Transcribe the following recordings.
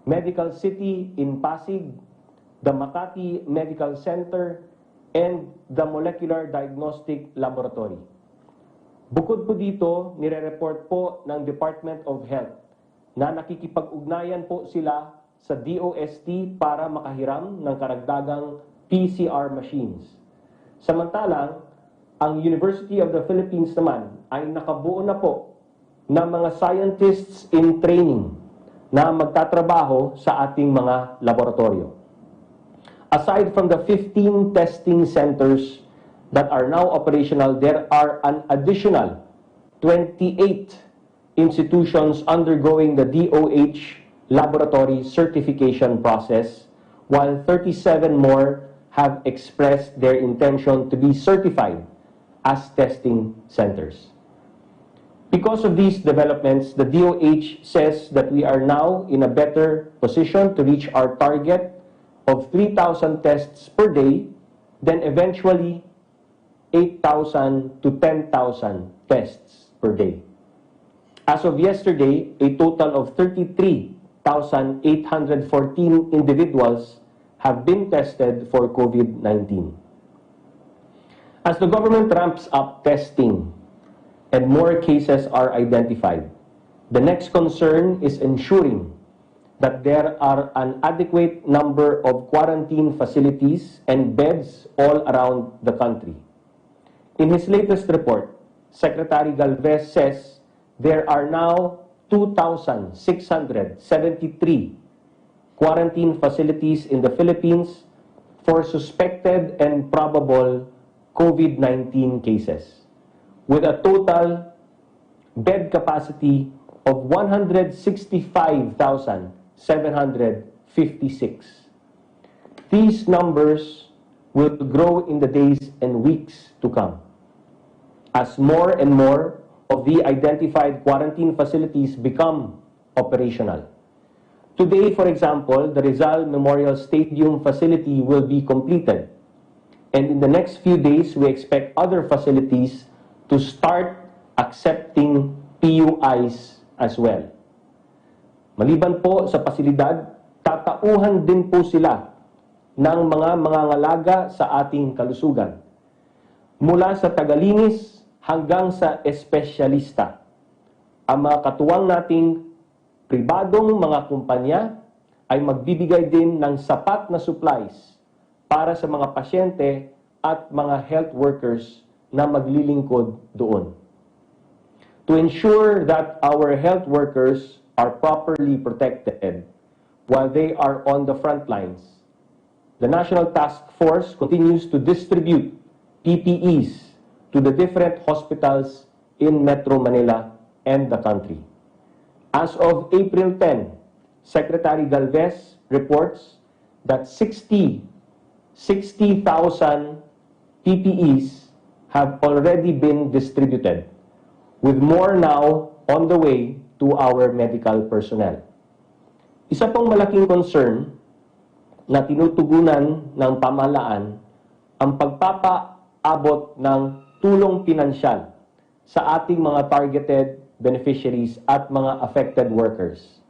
Medical City in Pasig, the Makati Medical Center, and the Molecular Diagnostic Laboratory. Bukod po dito, nire-report po ng Department of Health na nakikipag-ugnayan po sila sa DOST para makahiram ng karagdagang PCR machines. Samantalang, ang University of the Philippines naman ay nakabuo na po ng mga scientists in training na magtatrabaho sa ating mga laboratorio. Aside from the 15 testing centers that are now operational, there are an additional 28 institutions undergoing the DOH laboratory certification process, while 37 more have expressed their intention to be certified as testing centers. Because of these developments, the DOH says that we are now in a better position to reach our target of 3,000 tests per day, then eventually 8,000 to 10,000 tests per day. As of yesterday, a total of 33,814 individuals have been tested for COVID-19. As the government ramps up testing and more cases are identified, the next concern is ensuring that there are an adequate number of quarantine facilities and beds all around the country. In his latest report, Secretary Galvez says there are now 2,673 quarantine facilities in the Philippines for suspected and probable COVID-19 cases, with a total bed capacity of 165,756. These numbers will grow in the days and weeks to come, as more and more of the identified quarantine facilities become operational. Today, for example, the Rizal Memorial Stadium facility will be completed, and in the next few days, we expect other facilities to start accepting PUIs as well. Maliban po sa pasilidad, tatauhan din po sila ng mga mangangalaga sa ating kalusugan. Mula sa tagalinis hanggang sa espesyalista. Ang mga katuwang nating pribadong mga kumpanya ay magbibigay din ng sapat na supplies para sa mga pasyente at mga health workers na maglilingkod doon. To ensure that our health workers are properly protected while they are on the front lines, the National Task Force continues to distribute PPEs to the different hospitals in Metro Manila and the country. As of April 10, Secretary Galvez reports that 60,000 PPEs have already been distributed, with more now on the way to our medical personnel. Isa pang malaking concern na tinutugunan ng pamahalaan ang pagpapaabot ng tulong pinansyal sa ating mga targeted beneficiaries at mga affected workers.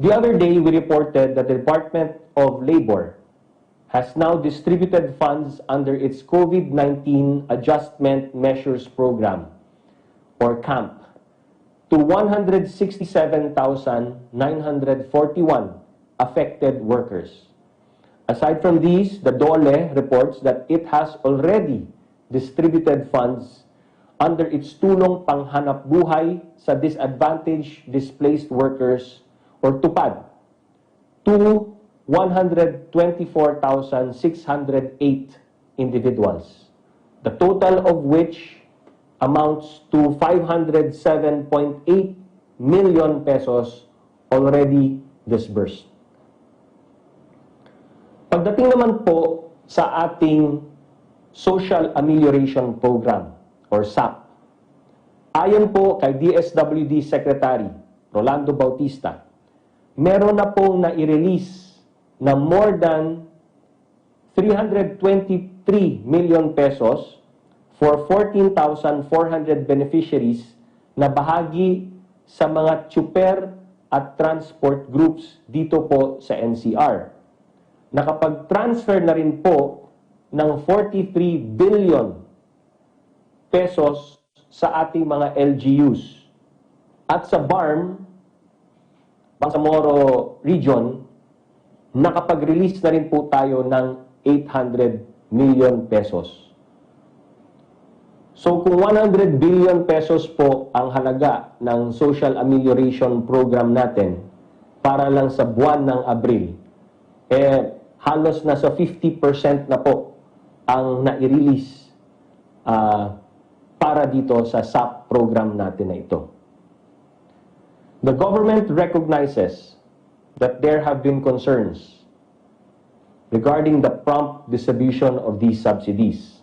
The other day, we reported that the Department of Labor has now distributed funds under its COVID-19 Adjustment Measures Program, or CAMP, to 167,941 affected workers. Aside from these, the DOLE reports that it has already distributed funds under its Tulong Panghanap Buhay sa Disadvantaged Displaced Workers, or TUPAD, to 124,608 individuals, the total of which amounts to 507.8 million pesos already disbursed. Pagdating naman po sa ating Social Amelioration Program, or SAP, ayon po kay DSWD Secretary Rolando Bautista, meron na pong na-release na more than 323 million pesos for 14,400 beneficiaries na bahagi sa mga tsuper at transport groups dito po sa NCR. Nakapag-transfer na rin po ng 43 billion pesos sa ating mga LGUs. At sa BARM, Bangsamoro Region, nakapag-release na rin po tayo ng 800 million pesos. So kung 100 billion pesos po ang halaga ng social amelioration program natin para lang sa buwan ng Abril, halos nasa 50% na po ang nai-release para dito sa SAP program natin na ito. The government recognizes that there have been concerns regarding the prompt distribution of these subsidies.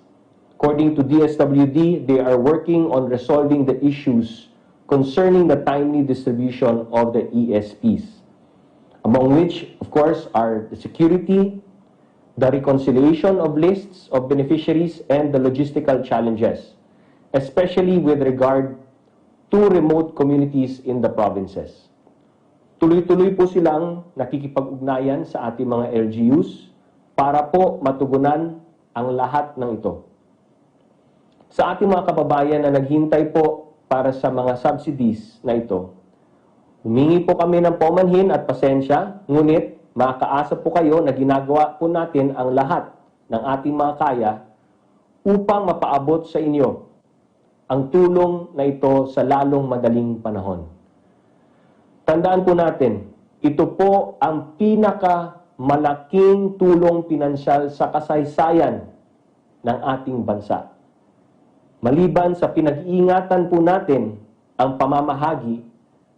According to DSWD, they are working on resolving the issues concerning the timely distribution of the ESPs, among which, of course, are the security, the reconciliation of lists of beneficiaries, and the logistical challenges, especially with regard to remote communities in the provinces. Tuloy-tuloy po silang nakikipag-ugnayan sa ating mga LGUs para po matugunan ang lahat ng ito. Sa ating mga kababayan na naghintay po para sa mga subsidies na ito, humingi po kami ng paumanhin at pasensya, ngunit makakaasa po kayo na ginagawa po natin ang lahat ng ating mga kaya upang mapaabot sa inyo ang tulong na ito sa lalong madaling panahon. Tandaan po natin, ito po ang pinakamalaking tulong pinansyal sa kasaysayan ng ating bansa. Maliban sa pinag-iingatan po natin ang pamamahagi,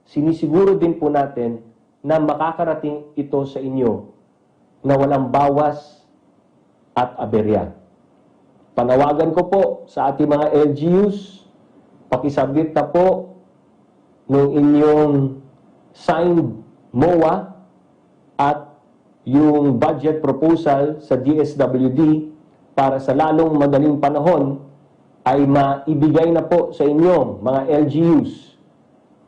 sinisiguro din po natin na makakarating ito sa inyo na walang bawas at aberya. Panawagan ko po sa ating mga LGUs, pakisabit na po ng inyong signed MOA at yung budget proposal sa DSWD para sa lalong madaling panahon ay maibigay na po sa inyo, mga LGUs,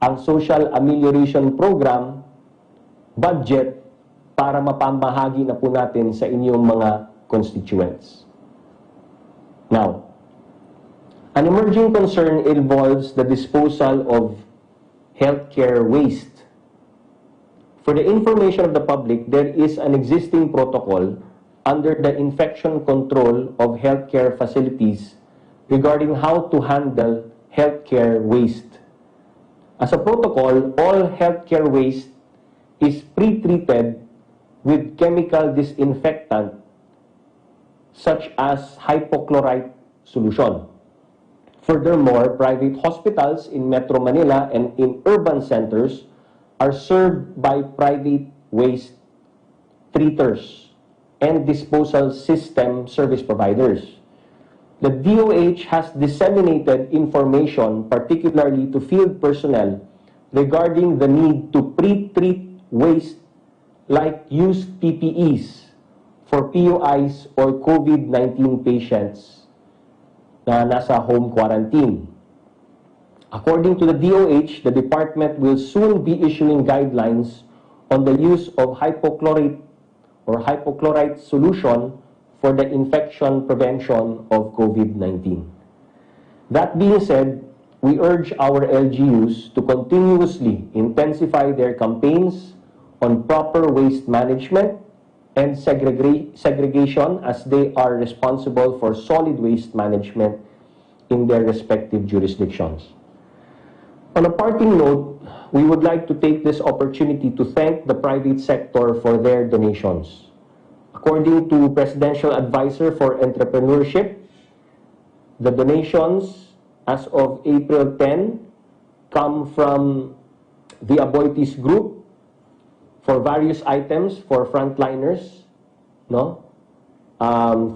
ang Social Amelioration Program budget para mapamahagi na po natin sa inyong mga constituents. Now, an emerging concern involves the disposal of healthcare waste. For the information of the public, there is an existing protocol under the infection control of healthcare facilities regarding how to handle healthcare waste. As a protocol, all healthcare waste is pre-treated with chemical disinfectant such as hypochlorite solution. Furthermore, private hospitals in Metro Manila and in urban centers are served by private waste treaters and disposal system service providers. The DOH has disseminated information, particularly to field personnel, regarding the need to pre-treat waste like used PPEs for PUIs or COVID-19 patients na nasa home quarantine. According to the DOH, the department will soon be issuing guidelines on the use of hypochlorite or hypochlorite solution for the infection prevention of COVID-19. That being said, we urge our LGUs to continuously intensify their campaigns on proper waste management and segregation as they are responsible for solid waste management in their respective jurisdictions. On a parting note, we would like to take this opportunity to thank the private sector for their donations. According to Presidential Advisor for Entrepreneurship, the donations as of April 10 come from the Aboitiz Group for various items for frontliners,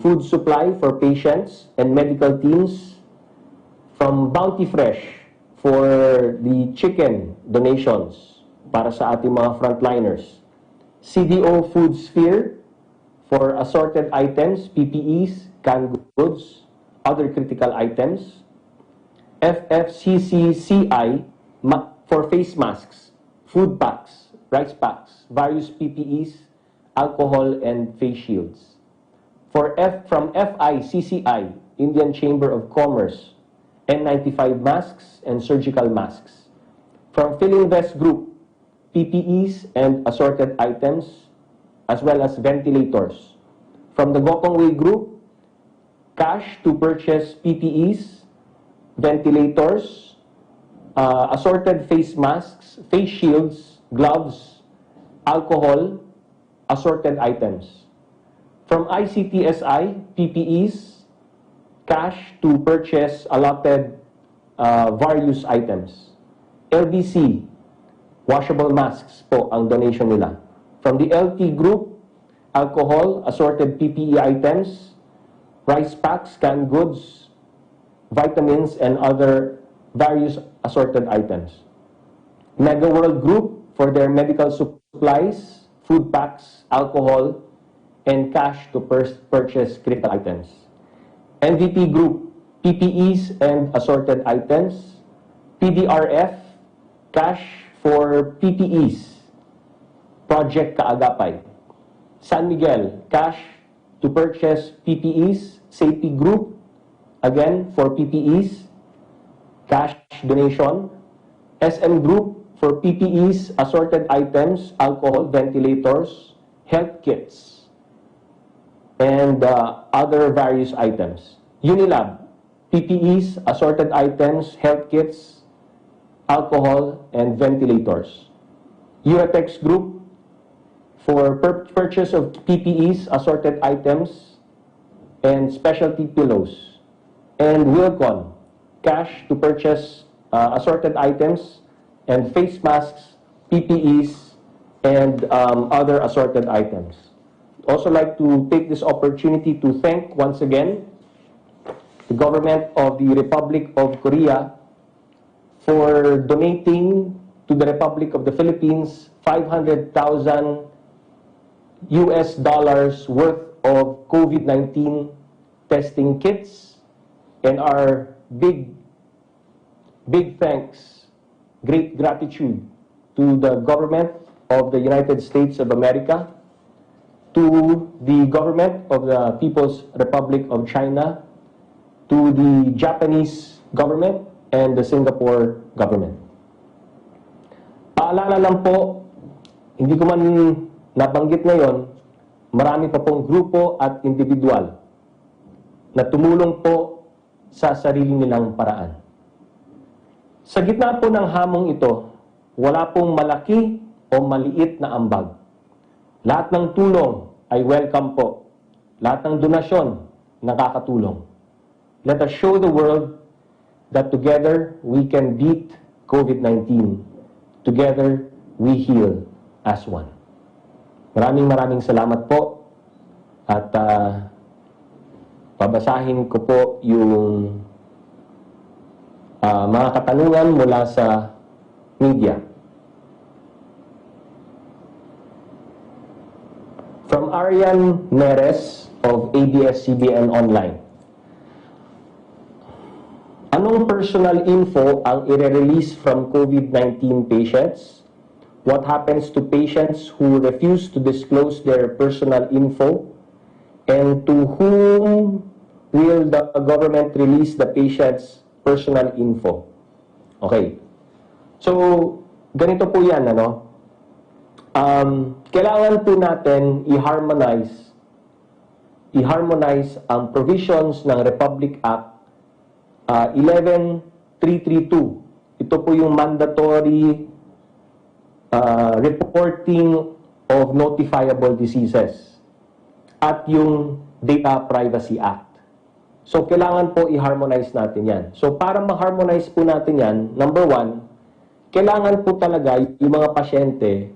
food supply for patients and medical teams, from Bounty Fresh for the chicken donations para sa ating mga frontliners, CDO Food Sphere for assorted items, PPEs, canned goods, other critical items, FFCCCI for face masks food packs, rice packs, various PPEs, alcohol, and face shields. From FICCI, Indian Chamber of Commerce, N95 masks and surgical masks. From Philinvest Group, PPEs and assorted items, as well as ventilators. From the Gokongwei Group, cash to purchase PPEs, ventilators, assorted face masks, face shields, gloves, alcohol, assorted items. From ICTSI, PPEs, cash to purchase allotted various items. LBC, washable masks po ang donation nila. From the LT Group, alcohol, assorted PPE items, rice packs, canned goods, vitamins, and other various assorted items. Mega World Group for their medical supplies, food packs, alcohol, and cash to purchase critical items. MVP Group, PPEs and assorted items. PDRF, cash for PPEs. Project Kaagapay. San Miguel, cash to purchase PPEs. Safety Group, again, for PPEs, cash donation. SM Group for PPEs, assorted items, alcohol, ventilators, health kits, and other various items. Unilab, PPEs, assorted items, health kits, alcohol, and ventilators. Uratex Group for purchase of PPEs, assorted items, and specialty pillows. And Wilcon, cash to purchase assorted items and face masks, PPEs, and other assorted items. Also like to take this opportunity to thank once again the government of the Republic of Korea for donating to the Republic of the Philippines $500,000 worth of COVID-19 testing kits, and our big thanks, great gratitude to the government of the United States of America, to the government of the People's Republic of China, to the Japanese government, and the Singapore government. Paalala lang po, hindi ko man nabanggit ngayon, marami pa pong grupo at individual na tumulong po sa sarili nilang paraan. Sa gitna po ng hamong ito, wala pong malaki o maliit na ambag. Lahat ng tulong ay welcome po. Lahat ng donasyon, nakakatulong. Let us show the world that together we can beat COVID-19. Together we heal as one. Maraming salamat po. At babasahin ko po yung mga katanungan mula sa media. From Arian Neres of ABS-CBN Online. Anong personal info ang i-release from COVID-19 patients? What happens to patients who refuse to disclose their personal info? And to whom will the government release the patient's personal info? Okay. So, ganito po yan, ano? Kailangan po natin i-harmonize ang provisions ng Republic Act 11332. Ito po yung mandatory reporting of notifiable diseases at yung Data Privacy Act. So, kailangan po i-harmonize natin yan. So, para ma-harmonize po natin yan, number one, kailangan po talaga yung mga pasyente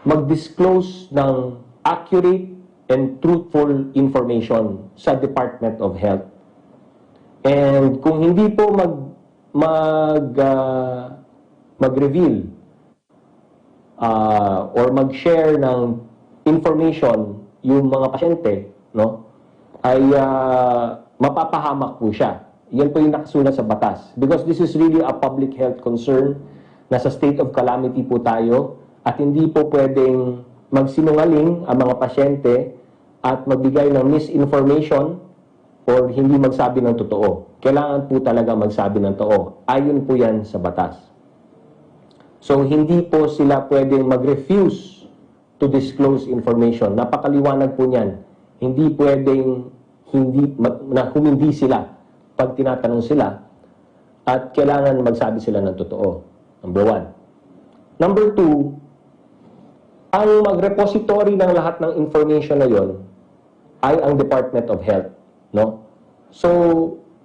mag-disclose ng accurate and truthful information sa Department of Health. And kung hindi po mag-reveal or mag-share ng information yung mga pasyente, no, ay mapapahamak po siya. Yan po yung nakasulat sa batas. Because this is really a public health concern. Nasa state of calamity po tayo. at hindi po pwedeng magsinungaling ang mga pasyente at magbigay ng misinformation or hindi magsabi ng totoo. Kailangan po talaga magsabi ng totoo. Ayon po yan sa batas. So, hindi po sila pwedeng mag-refuse to disclose information. Napakaliwanag po niyan. Hindi pwedeng humindi sila pag tinatanong sila at kailangan magsabi sila ng totoo. Number 1. Number 2, ang mag-repository ng lahat ng information na yon ay ang Department of Health. No? So,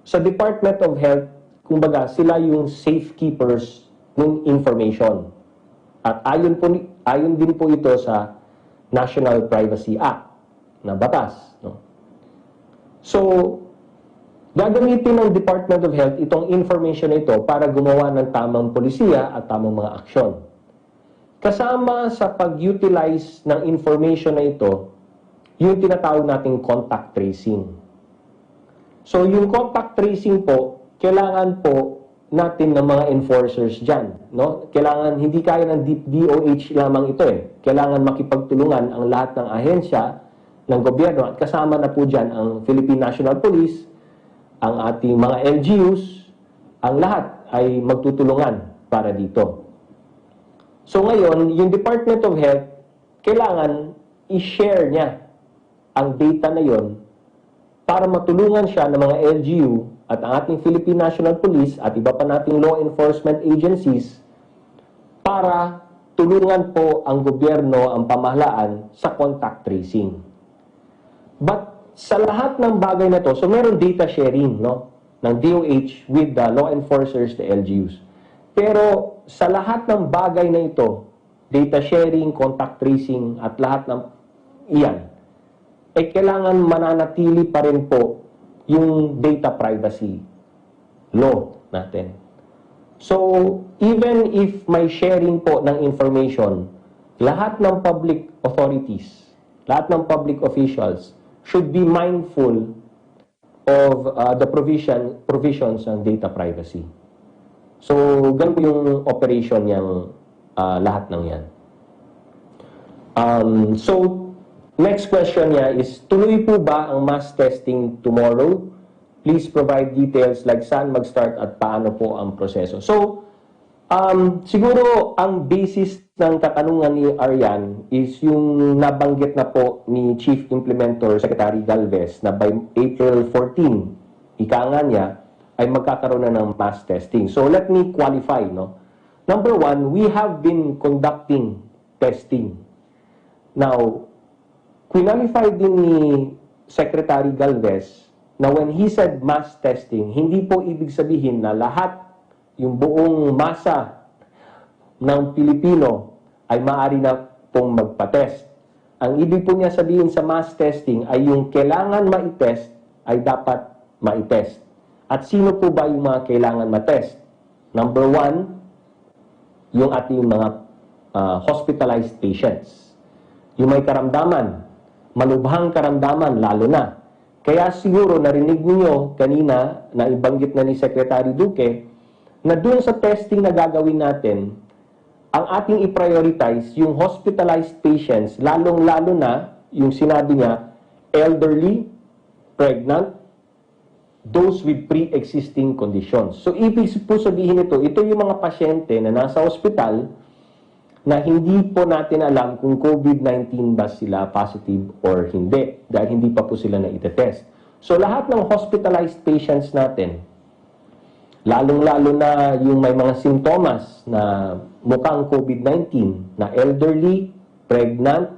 sa Department of Health, kumbaga, sila yung safekeepers ng information. At ayon din po ito sa National Privacy Act na batas. No? So, gagamitin ng Department of Health itong information na ito para gumawa ng tamang polisiya at tamang mga aksyon. Kasama sa pag-utilize ng information na ito, yung tinatawag nating contact tracing. So, yung contact tracing po, kailangan po natin ng mga enforcers dyan. No? Kailangan, hindi kaya ng DOH lamang ito eh. Kailangan makipagtulungan ang lahat ng ahensya ng gobyerno at kasama na po dyan ang Philippine National Police, ang ating mga LGUs, ang lahat ay magtutulungan para dito. So ngayon, yung Department of Health, kailangan i-share niya ang data na yon para matulungan siya ng mga LGU at ang ating Philippine National Police at iba pa nating law enforcement agencies para tulungan po ang gobyerno, ang pamahalaan sa contact tracing. But sa lahat ng bagay na to, so meron data sharing, no, ng DOH with the law enforcers, the LGUs. Pero sa lahat ng bagay na ito, data sharing, contact tracing, at lahat ng iyan, kailangan mananatili pa rin po yung data privacy law natin. So, even if may sharing po ng information, lahat ng public authorities, lahat ng public officials should be mindful of the provisions ng data privacy. So, ganun yung operation niyang lahat ng yan. So, next question niya is, tuloy po ba ang mass testing tomorrow? Please provide details like saan mag-start at paano po ang proseso. So, siguro ang basis ng katanungan ni Arian is yung nabanggit na po ni Chief Implementor Secretary Galvez na by April 14, ika nga niya, ay magkakaroon na ng mass testing. So let me qualify. No? Number 1, we have been conducting testing. Now, qualify din ni Secretary Galvez na when he said mass testing, hindi po ibig sabihin na lahat, yung buong masa ng Pilipino ay maaari na pong magpa-test. Ang ibig po niya sabihin sa mass testing ay yung kailangan ma-test ay dapat ma-test. At sino po ba yung mga kailangan ma-test? Number 1, yung ating mga hospitalized patients. Yung may karamdaman, malubhang karamdaman lalo na. Kaya siguro narinig niyo kanina na ibanggit na ni Secretary Duque na doon sa testing na gagawin natin, ang ating i-prioritize yung hospitalized patients, lalong-lalo na yung sinabi niya, elderly, pregnant, those with pre-existing conditions. So, ibig po sabihin ito yung mga pasyente na nasa ospital na hindi po natin alam kung COVID-19 ba sila positive or hindi dahil hindi pa po sila na-test. So, lahat ng hospitalized patients natin, lalong-lalo na yung may mga simptomas na mukhang COVID-19, na elderly, pregnant,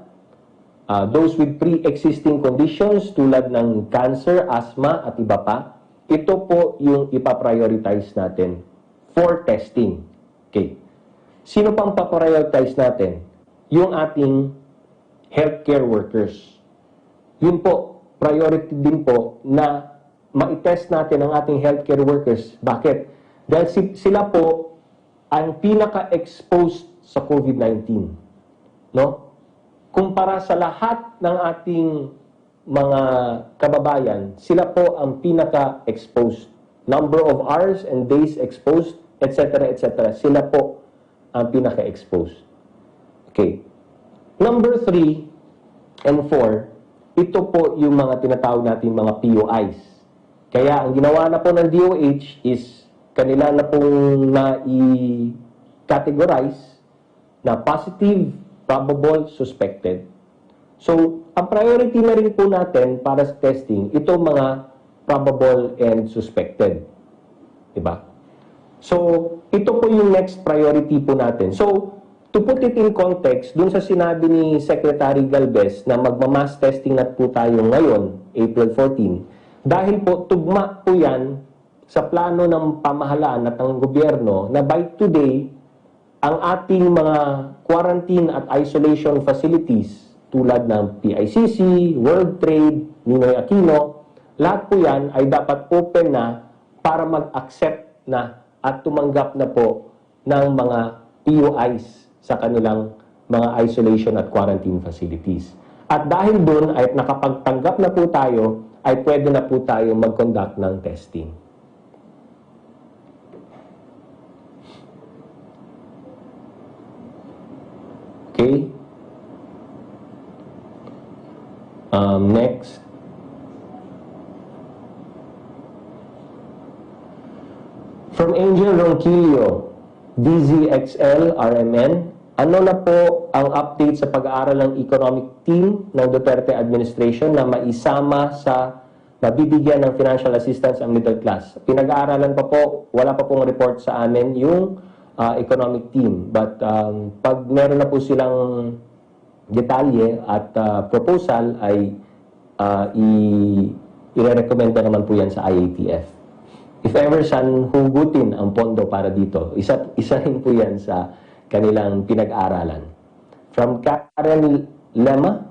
those with pre-existing conditions tulad ng cancer, asthma, at iba pa, ito po yung ipaprioritize natin for testing. Okay. Sino pang paprioritize natin? Yung ating healthcare workers. Yun po, priority din po na ma-test natin ang ating healthcare workers. Bakit? Dahil sila po ang pinaka-exposed sa COVID-19. No? Kumpara sa lahat ng ating mga kababayan, sila po ang pinaka-exposed. Number of hours and days exposed, etc., etc. Sila po ang pinaka-exposed. Okay. Number 3 and 4, ito po yung mga tinatawag natin mga POIs. Kaya ang ginawa na po ng DOH is kanila na pong na-categorize na positive, probable, suspected. So, ang priority na rin po natin para sa testing, ito mga probable and suspected. Diba? So, ito po yung next priority po natin. So, to put it in context, dun sa sinabi ni Secretary Galvez na magmamass testing na po tayo ngayon, April 14, dahil po tugma po yan sa plano ng pamahalaan at ng gobyerno na by today, ang ating mga quarantine at isolation facilities tulad ng PICC, World Trade, Ninoy Aquino, lahat po yan ay dapat open na para mag-accept na at tumanggap na po ng mga POIs sa kanilang mga isolation at quarantine facilities. At dahil doon ay nakapagtanggap na po tayo, ay pwede na po tayo mag-conduct ng testing. Okay? Next. From Angel Ronquillo, DZXL, RMN, ano na po ang update sa pag-aaral ng economic team ng Duterte administration na maisama sa mabibigyan ng financial assistance ang middle class? Pinag-aaralan pa po, wala pa pong report sa amin yung economic team. But pag meron na po silang detalye at proposal ay i-recommend naman po yan sa IATF. If ever saan hugutin ang pondo para dito, isa rin po yan sa kanilang pinag-aaralan. From Karen Lema,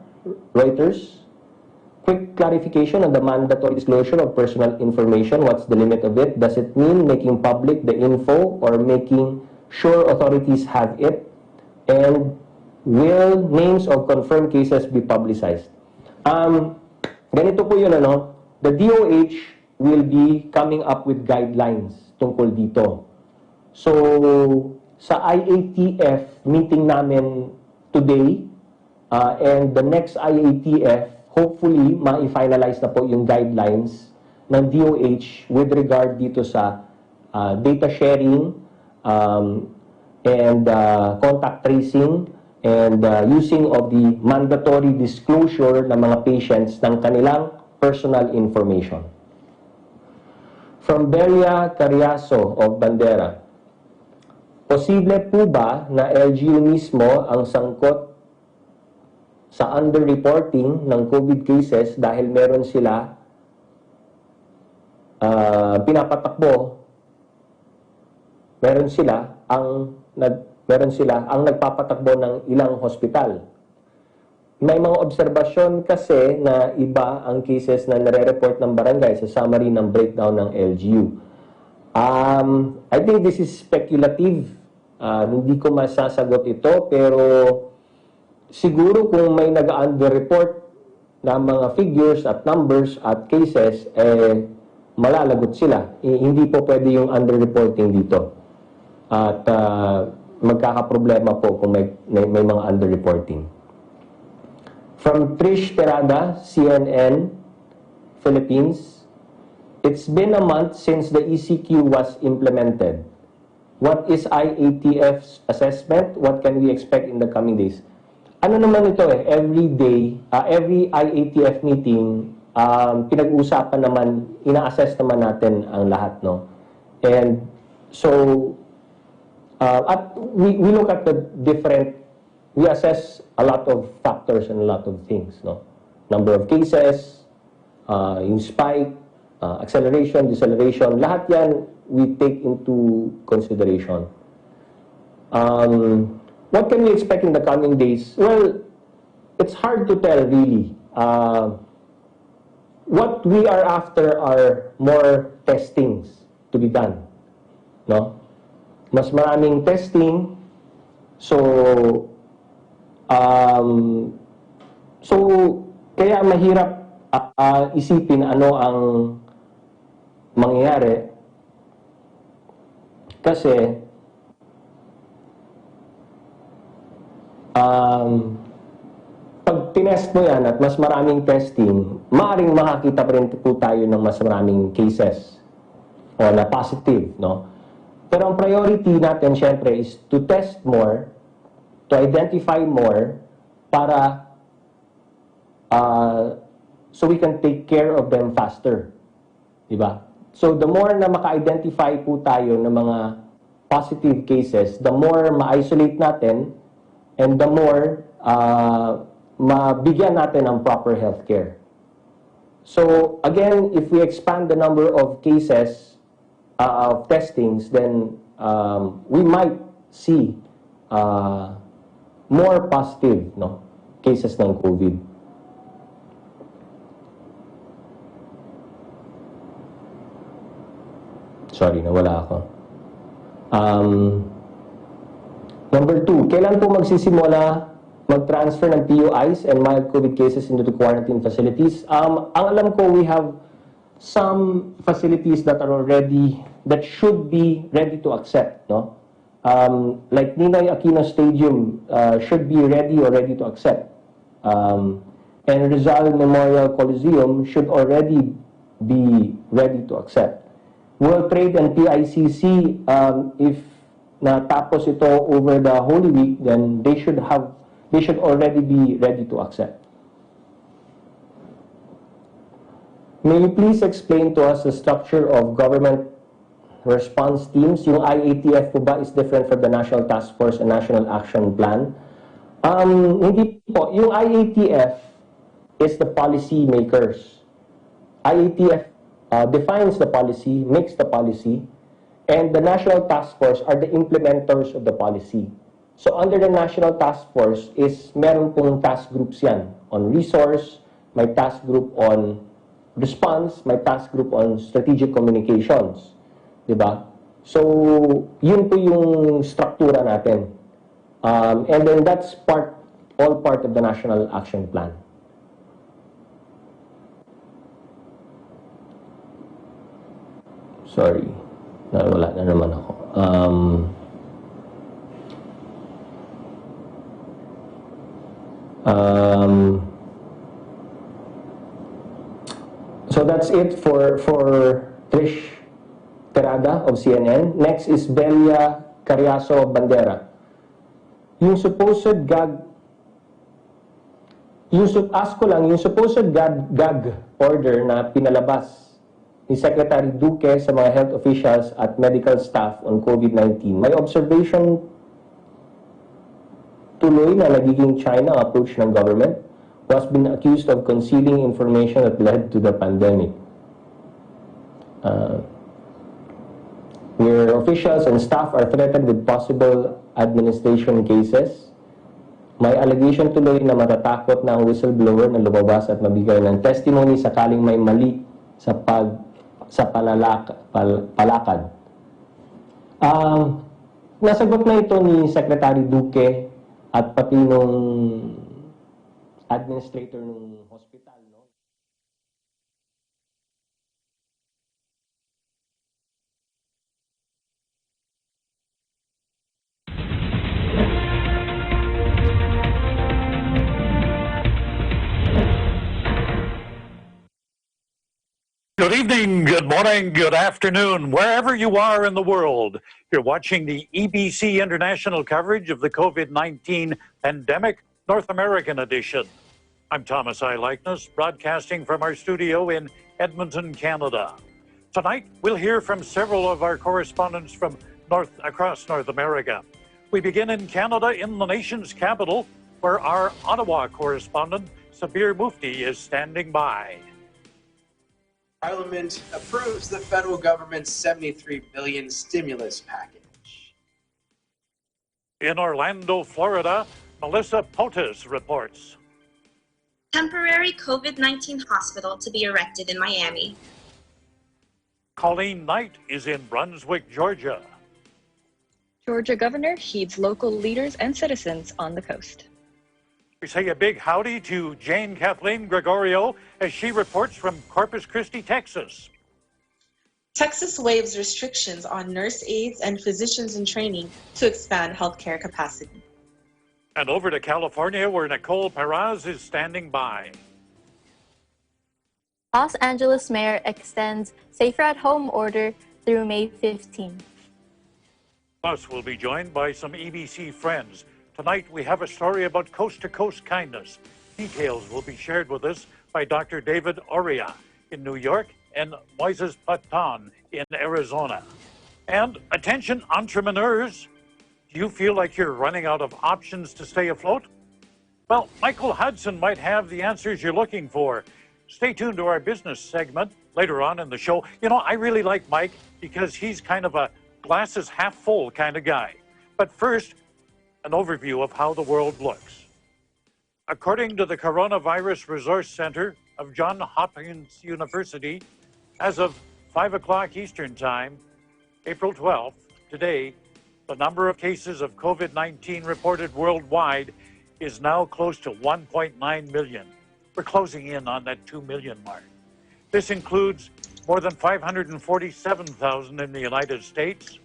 Reuters, quick clarification on the mandatory disclosure of personal information. What's the limit of it? Does it mean making public the info or making sure authorities have it? And will names of confirmed cases be publicized? Ganito po yun, ano? The DOH will be coming up with guidelines tungkol dito. So, sa IATF meeting namin today, and the next IATF, hopefully, ma-finalize na po yung guidelines ng DOH with regard dito sa data sharing and contact tracing and using of the mandatory disclosure ng mga patients ng kanilang personal information. From Belia Cariaso of Bandera, posible po ba na LGU mismo ang sangkot sa underreporting ng COVID cases dahil meron sila pinapatakbo, meron sila ang nagpapatakbo ng ilang hospital. May mga obserbasyon kasi na iba ang cases na nare-report ng barangay sa summary ng breakdown ng LGU. I think this is speculative. Hindi ko masasagot ito, pero siguro kung may nag-underreport na mga figures at numbers at cases, malalagot sila. Hindi po pwede yung underreporting dito. At magkakaproblema po kung may mga underreporting. From Trish Terada, CNN, Philippines, it's been a month since the ECQ was implemented. What is IATF's assessment? What can we expect in the coming days? Ano naman ito every day, every IATF meeting, pinag-uusapan naman, ina-assess naman natin ang lahat, no? And so, at we look at the different, we assess a lot of factors and a lot of things, no? Number of cases, yung spike, acceleration, deceleration, lahat yan we take into consideration. What can we expect in the coming days? Well, it's hard to tell really. What we are after are more testings to be done, no? Mas maraming testing, so kaya mahirap isipin ano ang mangyayari kasi pag tinest mo yan at mas maraming testing, maaaring makakita pa rin po tayo ng mas maraming cases o na positive, no? Pero ang priority natin, syempre, is to test more, to identify more, para so we can take care of them faster. Diba? So the more na maka-identify po tayo ng mga positive cases, the more ma-isolate natin and the more mabigyan natin ng proper healthcare. So again, if we expand the number of cases of testings, then we might see more positive, no, cases ng COVID. Sorry, nawala ako. Number 2, kailan po magsisimula mag-transfer ng PUIs and mild COVID cases into the quarantine facilities? Ang alam ko, we have some facilities that are already, that should be ready to accept, no? Like Ninoy Aquino Stadium should be ready or ready to accept. And Rizal Memorial Coliseum should already be ready to accept. World Trade and PICC, if natapos ito over the Holy Week, then they should already be ready to accept. May you please explain to us the structure of government response teams? Yung IATF po ba is different from the National Task Force and National Action Plan? Hindi po. Yung IATF is the policy makers. IATF defines the policy, makes the policy, and the National Task Force are the implementers of the policy. So under the National Task Force is meron pong task groups yan on resource, may task group on response, may task group on strategic communications. Diba? So yun po yung struktura natin. And then that's all part of the National Action Plan. Sorry, wala na naman ako. So that's it for Trish Terada of CNN. Next is Belia Carriazo Bandera. Yung supposed gag order na pinalabas ni Secretary Duque sa mga health officials at medical staff on COVID-19. May observation tuloy na nagiging China ang approach ng government, who has been accused of concealing information that led to the pandemic. Where officials and staff are threatened with possible administration cases. May allegation tuloy na matatakot na ang whistleblower na lumabas at mabigay ng testimony sakaling may mali sa palakad. Nasagot na ito ni Secretary Duque at pati nung administrator ng hospital, no? Good evening, good morning, good afternoon, wherever you are in the world. You're watching the EBC International coverage of the COVID-19 Pandemic North American edition. I'm Thomas I. Likeness, broadcasting from our studio in Edmonton, Canada. Tonight, we'll hear from several of our correspondents from across North America. We begin in Canada, in the nation's capital, where our Ottawa correspondent, Sabir Mufti, is standing by. Parliament approves the federal government's $73 billion stimulus package. In Orlando, Florida, Melissa Potas reports. Temporary COVID-19 hospital to be erected in Miami. Colleen Knight is in Brunswick, Georgia. Georgia governor heeds local leaders and citizens on the coast. We say a big howdy to Jane Kathleen Gregorio as she reports from Corpus Christi, Texas. Texas waives restrictions on nurse aides and physicians in training to expand healthcare capacity. And over to California, where Nicole Perez is standing by. Los Angeles Mayor extends safer at home order through May 15. Plus, we'll be joined by some EBC friends. Tonight, we have a story about coast-to-coast kindness. Details will be shared with us by Dr. David Oria in New York and Moises Patan in Arizona. And attention, entrepreneurs. Do you feel like you're running out of options to stay afloat? Well, Michael Hudson might have the answers you're looking for. Stay tuned to our business segment later on in the show. You know, I really like Mike because he's kind of a glasses half full kind of guy. But first, an overview of how the world looks. According to the Coronavirus Resource Center of Johns Hopkins University, as of 5 o'clock Eastern Time, April 12th, today, the number of cases of COVID-19 reported worldwide is now close to 1.9 million. We're closing in on that 2 million mark. This includes more than 547,000 in the United States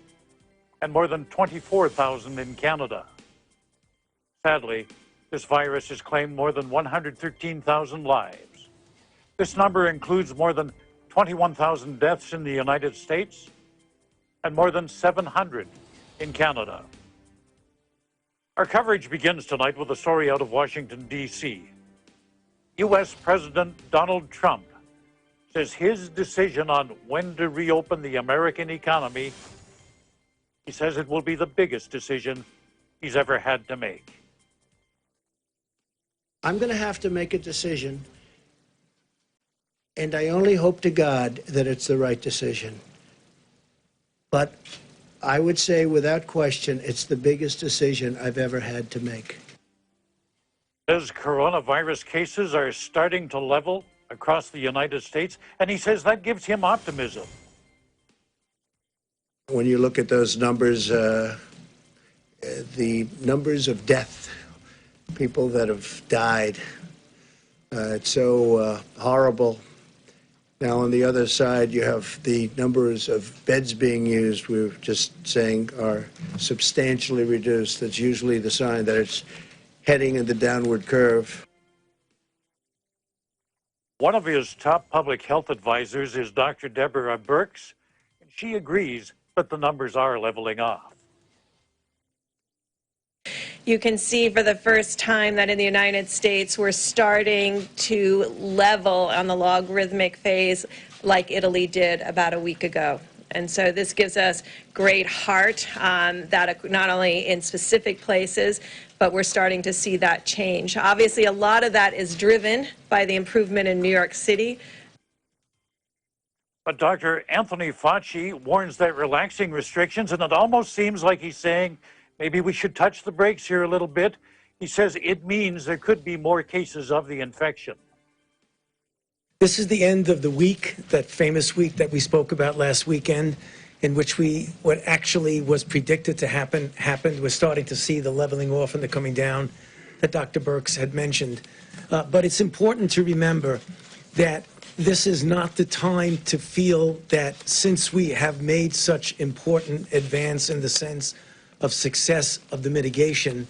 and more than 24,000 in Canada. Sadly, this virus has claimed more than 113,000 lives. This number includes more than 21,000 deaths in the United States and more than 700 in Canada. Our coverage begins tonight with a story out of Washington, D.C. U.S. President Donald Trump says his decision on when to reopen the American economy, he says it will be the biggest decision he's ever had to make. I'm going to have to make a decision, and I only hope to God that it's the right decision. But I would say, without question, it's the biggest decision I've ever had to make. As coronavirus cases are starting to level across the United States, and he says that gives him optimism. When you look at those numbers, the numbers of death, people that have died, it's so horrible. Now, on the other side, you have the numbers of beds being used, we were just saying, are substantially reduced. That's usually the sign that it's heading in the downward curve. One of his top public health advisors is Dr. Deborah Birx, and she agrees that the numbers are leveling off. You can see for the first time that in the United States we're starting to level on the logarithmic phase like Italy did about a week ago. And so this gives us great heart that not only in specific places, but we're starting to see that change. Obviously, a lot of that is driven by the improvement in New York City. But Dr. Anthony Fauci warns that relaxing restrictions, and it almost seems like he's saying, maybe we should touch the brakes here a little bit. He says it means there could be more cases of the infection. This is the end of the week, that famous week that we spoke about last weekend, in which what actually was predicted to happen, happened. We're starting to see the leveling off and the coming down that Dr. Birx had mentioned. But it's important to remember that this is not the time to feel that since we have made such important advance in the sense of success of the mitigation,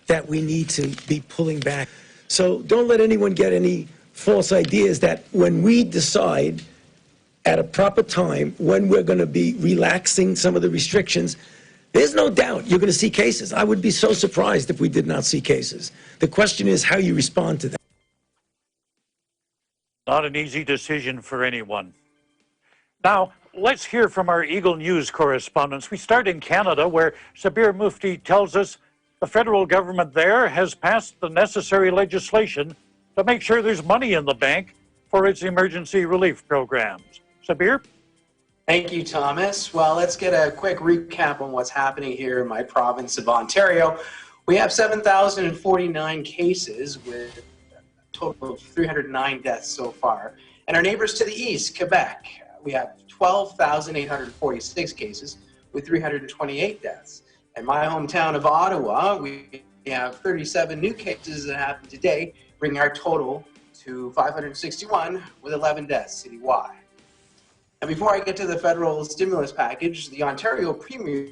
that we need to be pulling back. So don't let anyone get any false ideas that when we decide at a proper time when we're going to be relaxing some of the restrictions, there's no doubt you're going to see cases. I would be so surprised if we did not see cases. The question is how you respond to that. Not an easy decision for anyone. Now, let's hear from our Eagle News correspondents. We start in Canada, where Sabir Mufti tells us the federal government there has passed the necessary legislation to make sure there's money in the bank for its emergency relief programs. Sabir? Thank you, Thomas. Well, let's get a quick recap on what's happening here in my province of Ontario. We have 7,049 cases with a total of 309 deaths so far. And our neighbors to the east, Quebec, we have 12,846 cases with 328 deaths. In my hometown of Ottawa, we have 37 new cases that happened today, bringing our total to 561 with 11 deaths citywide. And before I get to the federal stimulus package, the Ontario Premier,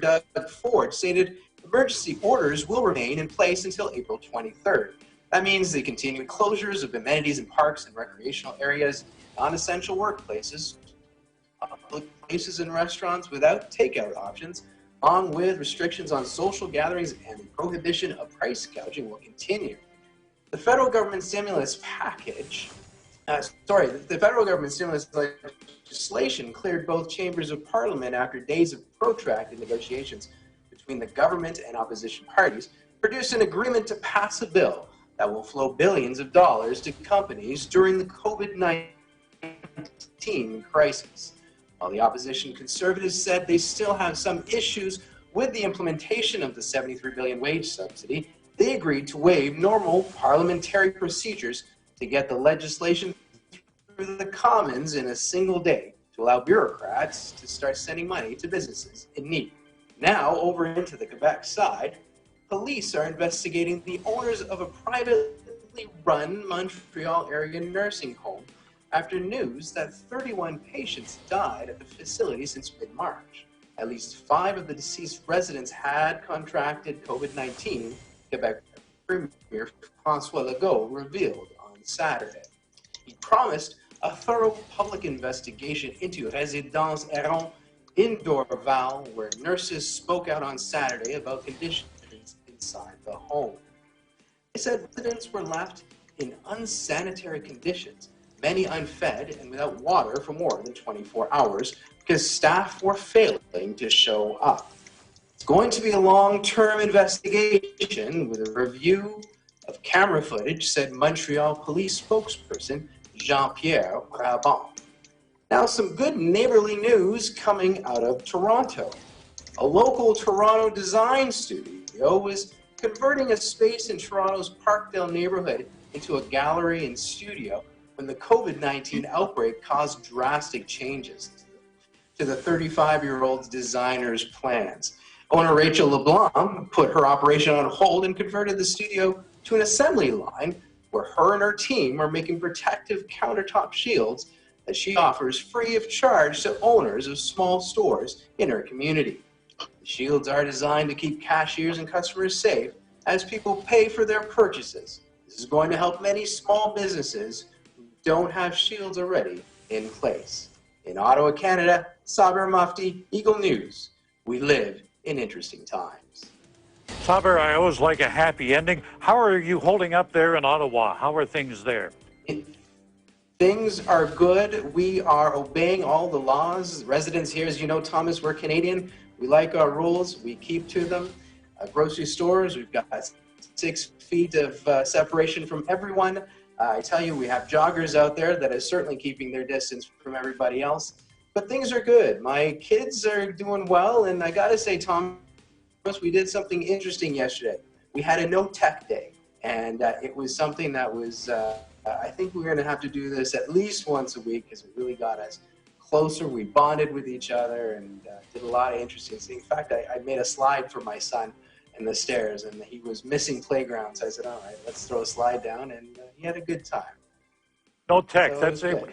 Doug Ford, stated the emergency orders will remain in place until April 23rd. That means the continued closures of amenities in parks and recreational areas, non-essential workplaces, public places and restaurants without takeout options, along with restrictions on social gatherings and the prohibition of price gouging will continue. The federal government stimulus package, the federal government stimulus legislation cleared both chambers of parliament after days of protracted negotiations between the government and opposition parties, produced an agreement to pass a bill that will flow billions of dollars to companies during the COVID-19 crisis. While the opposition conservatives said they still have some issues with the implementation of the $73 billion wage subsidy, they agreed to waive normal parliamentary procedures to get the legislation through the Commons in a single day to allow bureaucrats to start sending money to businesses in need. Now, over into the Quebec side, police are investigating the owners of a privately run Montreal area nursing home after news that 31 patients died at the facility since mid-March. At least 5 of the deceased residents had contracted COVID-19, Quebec Premier François Legault revealed on Saturday. He promised a thorough public investigation into Résidence Héron in Dorval, where nurses spoke out on Saturday about conditions inside the home. They said residents were left in unsanitary conditions, many unfed and without water for more than 24 hours because staff were failing to show up. It's going to be a long-term investigation with a review of camera footage, said Montreal police spokesperson Jean-Pierre Brabant. Now, some good neighborly news coming out of Toronto. A local Toronto design studio is converting a space in Toronto's Parkdale neighborhood into a gallery and studio when the COVID-19 outbreak caused drastic changes to the 35-year-old designer's plans. Owner Rachel LeBlanc put her operation on hold and converted the studio to an assembly line where her and her team are making protective countertop shields that she offers free of charge to owners of small stores in her community. The shields are designed to keep cashiers and customers safe as people pay for their purchases. This is going to help many small businesses who don't have shields already in place. In Ottawa, Canada, Saber Mufti, Eagle News. We live in interesting times. Saber, I always like a happy ending. How are you holding up there in Ottawa? How are things there? Things are good. We are obeying all the laws. Residents here, as you know, Thomas, we're Canadian. We like our rules. We keep to them. Grocery stores, we've got 6 feet of separation from everyone. I tell you, we have joggers out there that are certainly keeping their distance from everybody else. But things are good. My kids are doing well, and I gotta say, Thomas, we did something interesting yesterday. We had a no tech day, and it was something that was, I think we're gonna have to do this at least once a week because it really got us closer. We bonded with each other and did a lot of interesting things. In fact, I made a slide for my son in the stairs, and he was missing playgrounds. I said, all right, let's throw a slide down, and he had a good time. No tech, So that's it.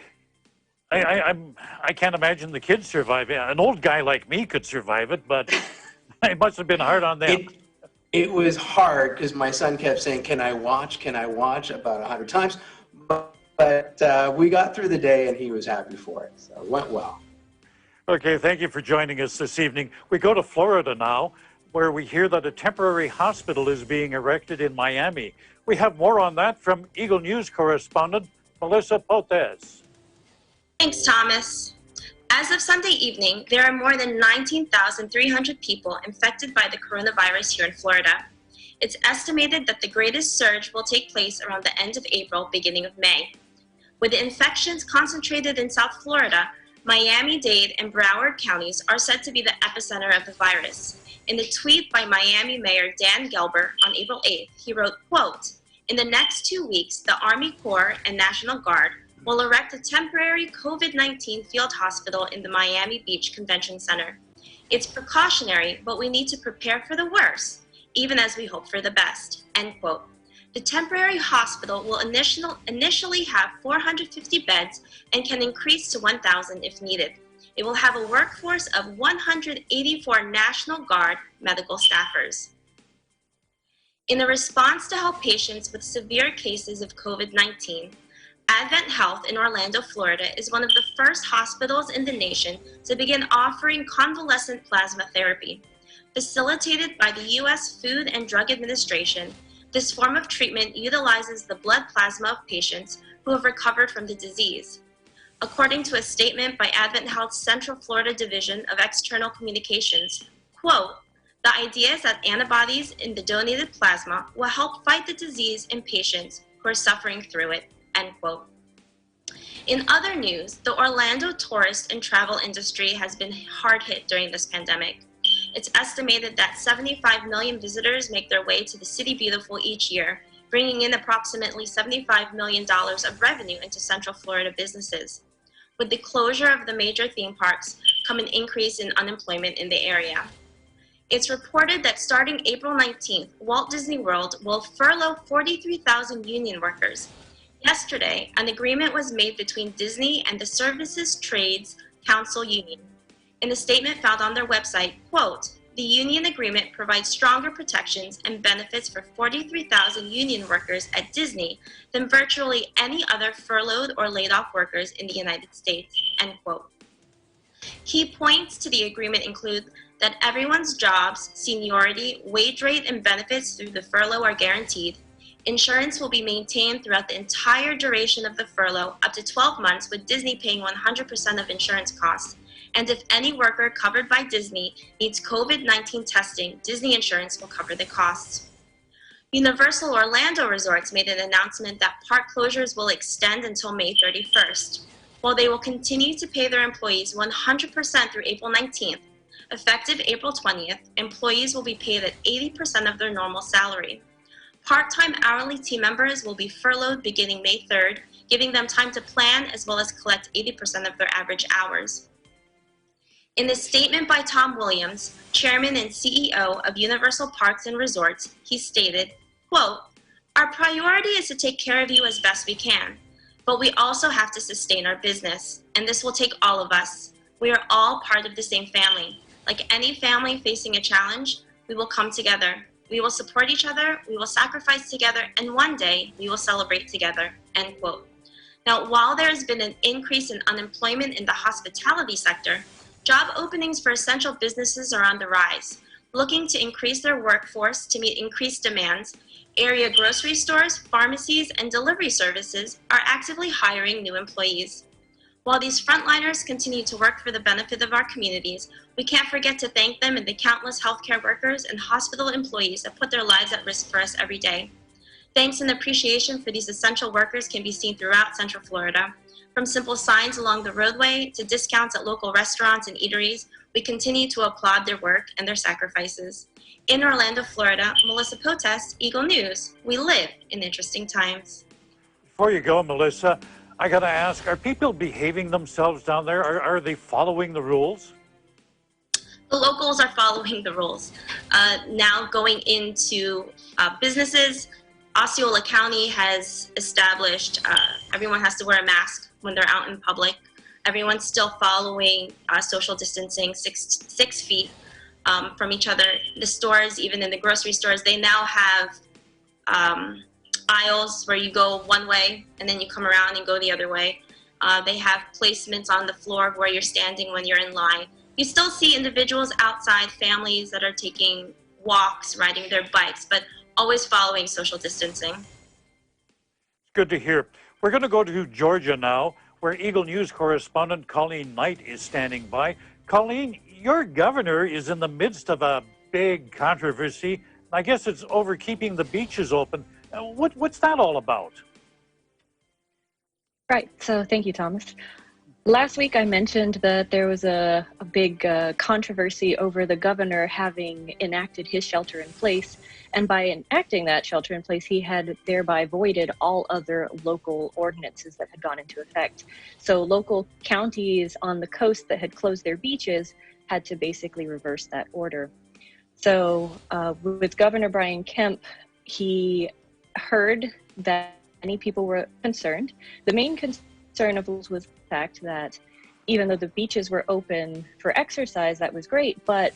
I can't imagine the kids survive it. An old guy like me could survive it, but it must have been hard on them. It was hard because my son kept saying, can I watch, about 100 times. But we got through the day and he was happy for it, so it went well. Okay, thank you for joining us this evening. We go to Florida now, where we hear that a temporary hospital is being erected in Miami. We have more on that from Eagle News correspondent Melissa Potez. Thanks, Thomas. As of Sunday evening, there are more than 19,300 people infected by the coronavirus here in Florida. It's estimated that the greatest surge will take place around the end of April, beginning of May. With the infections concentrated in South Florida, Miami-Dade and Broward counties are said to be the epicenter of the virus. In a tweet by Miami Mayor Dan Gelber on April 8th, he wrote, quote, "In the next 2 weeks, the Army Corps and National Guard will erect a temporary COVID-19 field hospital in the Miami Beach Convention Center. It's precautionary, but we need to prepare for the worst, even as we hope for the best," end quote. The temporary hospital will initially have 450 beds and can increase to 1,000 if needed. It will have a workforce of 184 National Guard medical staffers. In a response to help patients with severe cases of COVID-19, Advent Health in Orlando, Florida is one of the first hospitals in the nation to begin offering convalescent plasma therapy. Facilitated by the U.S. Food and Drug Administration, this form of treatment utilizes the blood plasma of patients who have recovered from the disease. According to a statement by Advent Health's Central Florida Division of External Communications, quote, "The idea is that antibodies in the donated plasma will help fight the disease in patients who are suffering through it," end quote. In other news, the Orlando tourist and travel industry has been hard hit during this pandemic. It's estimated that 75 million visitors make their way to the City Beautiful each year, bringing in approximately $75 million of revenue into Central Florida businesses. With the closure of the major theme parks come an increase in unemployment in the area. It's reported that starting April 19th, Walt Disney World will furlough 43,000 union workers. Yesterday, an agreement was made between Disney and the Services Trades Council Union. In a statement found on their website, quote, "The union agreement provides stronger protections and benefits for 43,000 union workers at Disney than virtually any other furloughed or laid off workers in the United States," end quote. Key points to the agreement include that everyone's jobs, seniority, wage rate, and benefits through the furlough are guaranteed. Insurance will be maintained throughout the entire duration of the furlough, up to 12 months, with Disney paying 100% of insurance costs. And if any worker covered by Disney needs COVID-19 testing, Disney Insurance will cover the costs. Universal Orlando Resorts made an announcement that park closures will extend until May 31st. While they will continue to pay their employees 100% through April 19th, effective April 20th, employees will be paid at 80% of their normal salary. Part-time hourly team members will be furloughed beginning May 3rd, giving them time to plan as well as collect 80% of their average hours. In a statement by Tom Williams, Chairman and CEO of Universal Parks and Resorts, he stated, quote, "Our priority is to take care of you as best we can, but we also have to sustain our business, and this will take all of us. We are all part of the same family. Like any family facing a challenge, we will come together. We will support each other, we will sacrifice together, and one day we will celebrate together," end quote. Now, while there has been an increase in unemployment in the hospitality sector, job openings for essential businesses are on the rise. Looking to increase their workforce to meet increased demands, area grocery stores, pharmacies, and delivery services are actively hiring new employees. While these frontliners continue to work for the benefit of our communities, we can't forget to thank them and the countless healthcare workers and hospital employees that put their lives at risk for us every day. Thanks and appreciation for these essential workers can be seen throughout Central Florida. From simple signs along the roadway to discounts at local restaurants and eateries, we continue to applaud their work and their sacrifices. In Orlando, Florida, Melissa Potest, Eagle News. We live in interesting times. Before you go, Melissa, I got to ask, are people behaving themselves down there? Are they following the rules? The locals are following the rules. Now going into businesses, Osceola County has established everyone has to wear a mask when they're out in public. Everyone's still following social distancing, six feet from each other. The stores, even in the grocery stores, they now have aisles where you go one way and then you come around and go the other way. They have placements on the floor where you're standing when you're in line. You still see individuals outside, families that are taking walks, riding their bikes, but always following social distancing. Good to hear. We're going to go to Georgia now, where Eagle News correspondent Colleen Knight is standing by. Colleen, your governor is in the midst of a big controversy. I guess it's over keeping the beaches open. What's that all about? Right. So thank you, Thomas. Last week I mentioned that there was a big controversy over the governor having enacted his shelter in place. And by enacting that shelter in place, he had thereby voided all other local ordinances that had gone into effect. So local counties on the coast that had closed their beaches had to basically reverse that order. So with Governor Brian Kemp, he heard that many people were concerned. The main concern of those was the fact that even though the beaches were open for exercise, that was great, but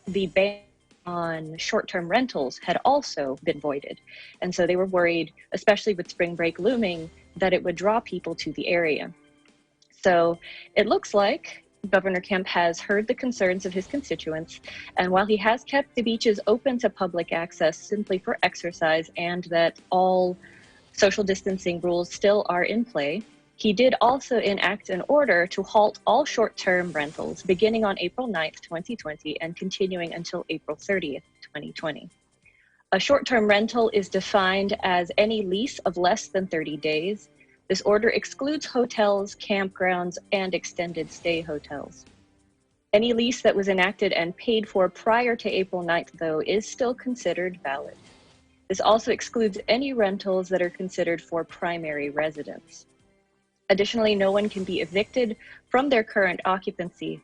the ban on short-term rentals had also been voided. And so they were worried, especially with spring break looming, that it would draw people to the area. So it looks like Governor Kemp has heard the concerns of his constituents, and while he has kept the beaches open to public access simply for exercise and that all social distancing rules still are in play, he did also enact an order to halt all short-term rentals beginning on April 9th, 2020 and continuing until April 30th, 2020. A short-term rental is defined as any lease of less than 30 days. This order excludes hotels, campgrounds, and extended stay hotels. Any lease that was enacted and paid for prior to April 9th, though, is still considered valid. This also excludes any rentals that are considered for primary residence. Additionally, no one can be evicted from their current occupancy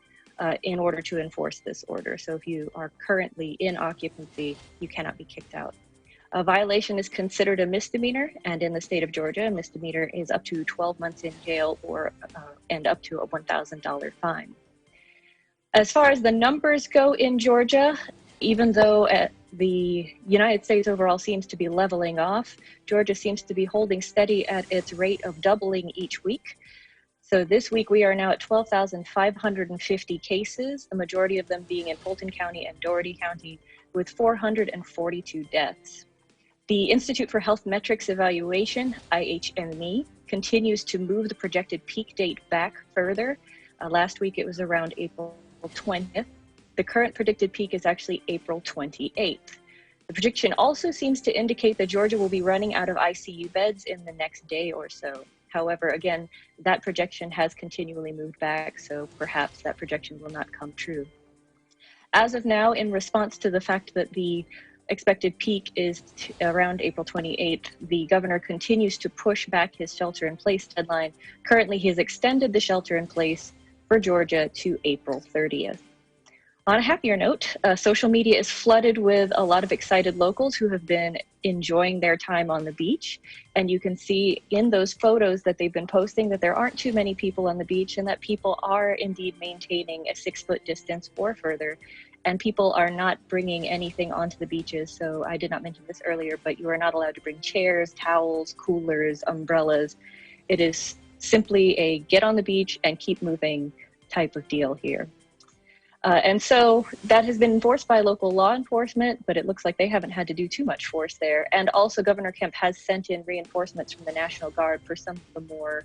in order to enforce this order. So if you are currently in occupancy, you cannot be kicked out. A violation is considered a misdemeanor, and in the state of Georgia, a misdemeanor is up to 12 months in jail or and up to a $1,000 fine. As far as the numbers go in Georgia, even though the United States overall seems to be leveling off, Georgia seems to be holding steady at its rate of doubling each week. So this week we are now at 12,550 cases, the majority of them being in Fulton County and Dougherty County, with 442 deaths. The Institute for Health Metrics Evaluation, IHME, continues to move the projected peak date back further. Last week it was around April 20th. The current predicted peak is actually April 28th. The prediction also seems to indicate that Georgia will be running out of ICU beds in the next day or so. However, again, that projection has continually moved back, so perhaps that projection will not come true. As of now, in response to the fact that the expected peak is around April 28th, the governor continues to push back his shelter-in-place deadline. Currently, he has extended the shelter-in-place for Georgia to April 30th. On a happier note, social media is flooded with a lot of excited locals who have been enjoying their time on the beach. And you can see in those photos that they've been posting that there aren't too many people on the beach and that people are indeed maintaining a 6-foot distance or further. And people are not bringing anything onto the beaches. So I did not mention this earlier, but you are not allowed to bring chairs, towels, coolers, umbrellas. It is simply a get on the beach and keep moving type of deal here. And so that has been enforced by local law enforcement, but it looks like they haven't had to do too much force there. And also Governor Kemp has sent in reinforcements from the National Guard for some of the more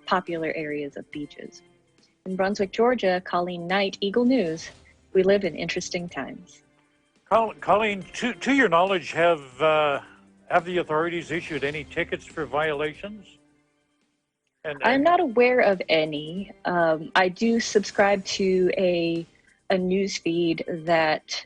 popular areas of beaches. In Brunswick, Georgia, Colleen Knight, Eagle News. We live in interesting times. Colleen, to your knowledge, have the authorities issued any tickets for violations? I'm not aware of any. I do subscribe to a news feed that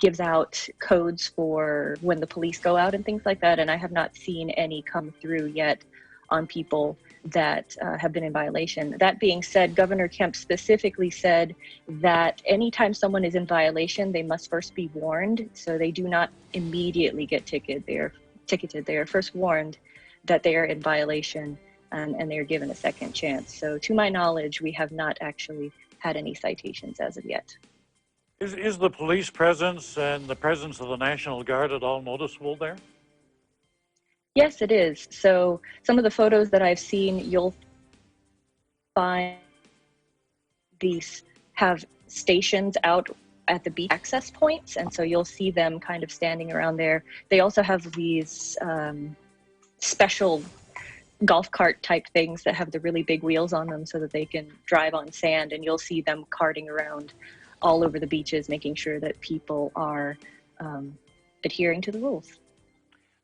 gives out codes for when the police go out and things like that, and I have not seen any come through yet on people that have been in violation. That being said, Governor Kemp specifically said that anytime someone is in violation, they must first be warned, so they do not immediately get ticketed. They are first warned that they are in violation, and they are given a second chance. So to my knowledge, we have not actually had any citations as of yet. Is the police presence and the presence of the National Guard at all noticeable there? Yes, it is. So some of the photos that I've seen, you'll find these have stations out at the beach access points, and so you'll see them kind of standing around there. They also have these special golf cart type things that have the really big wheels on them so that they can drive on sand, and you'll see them carting around all over the beaches, making sure that people are adhering to the rules.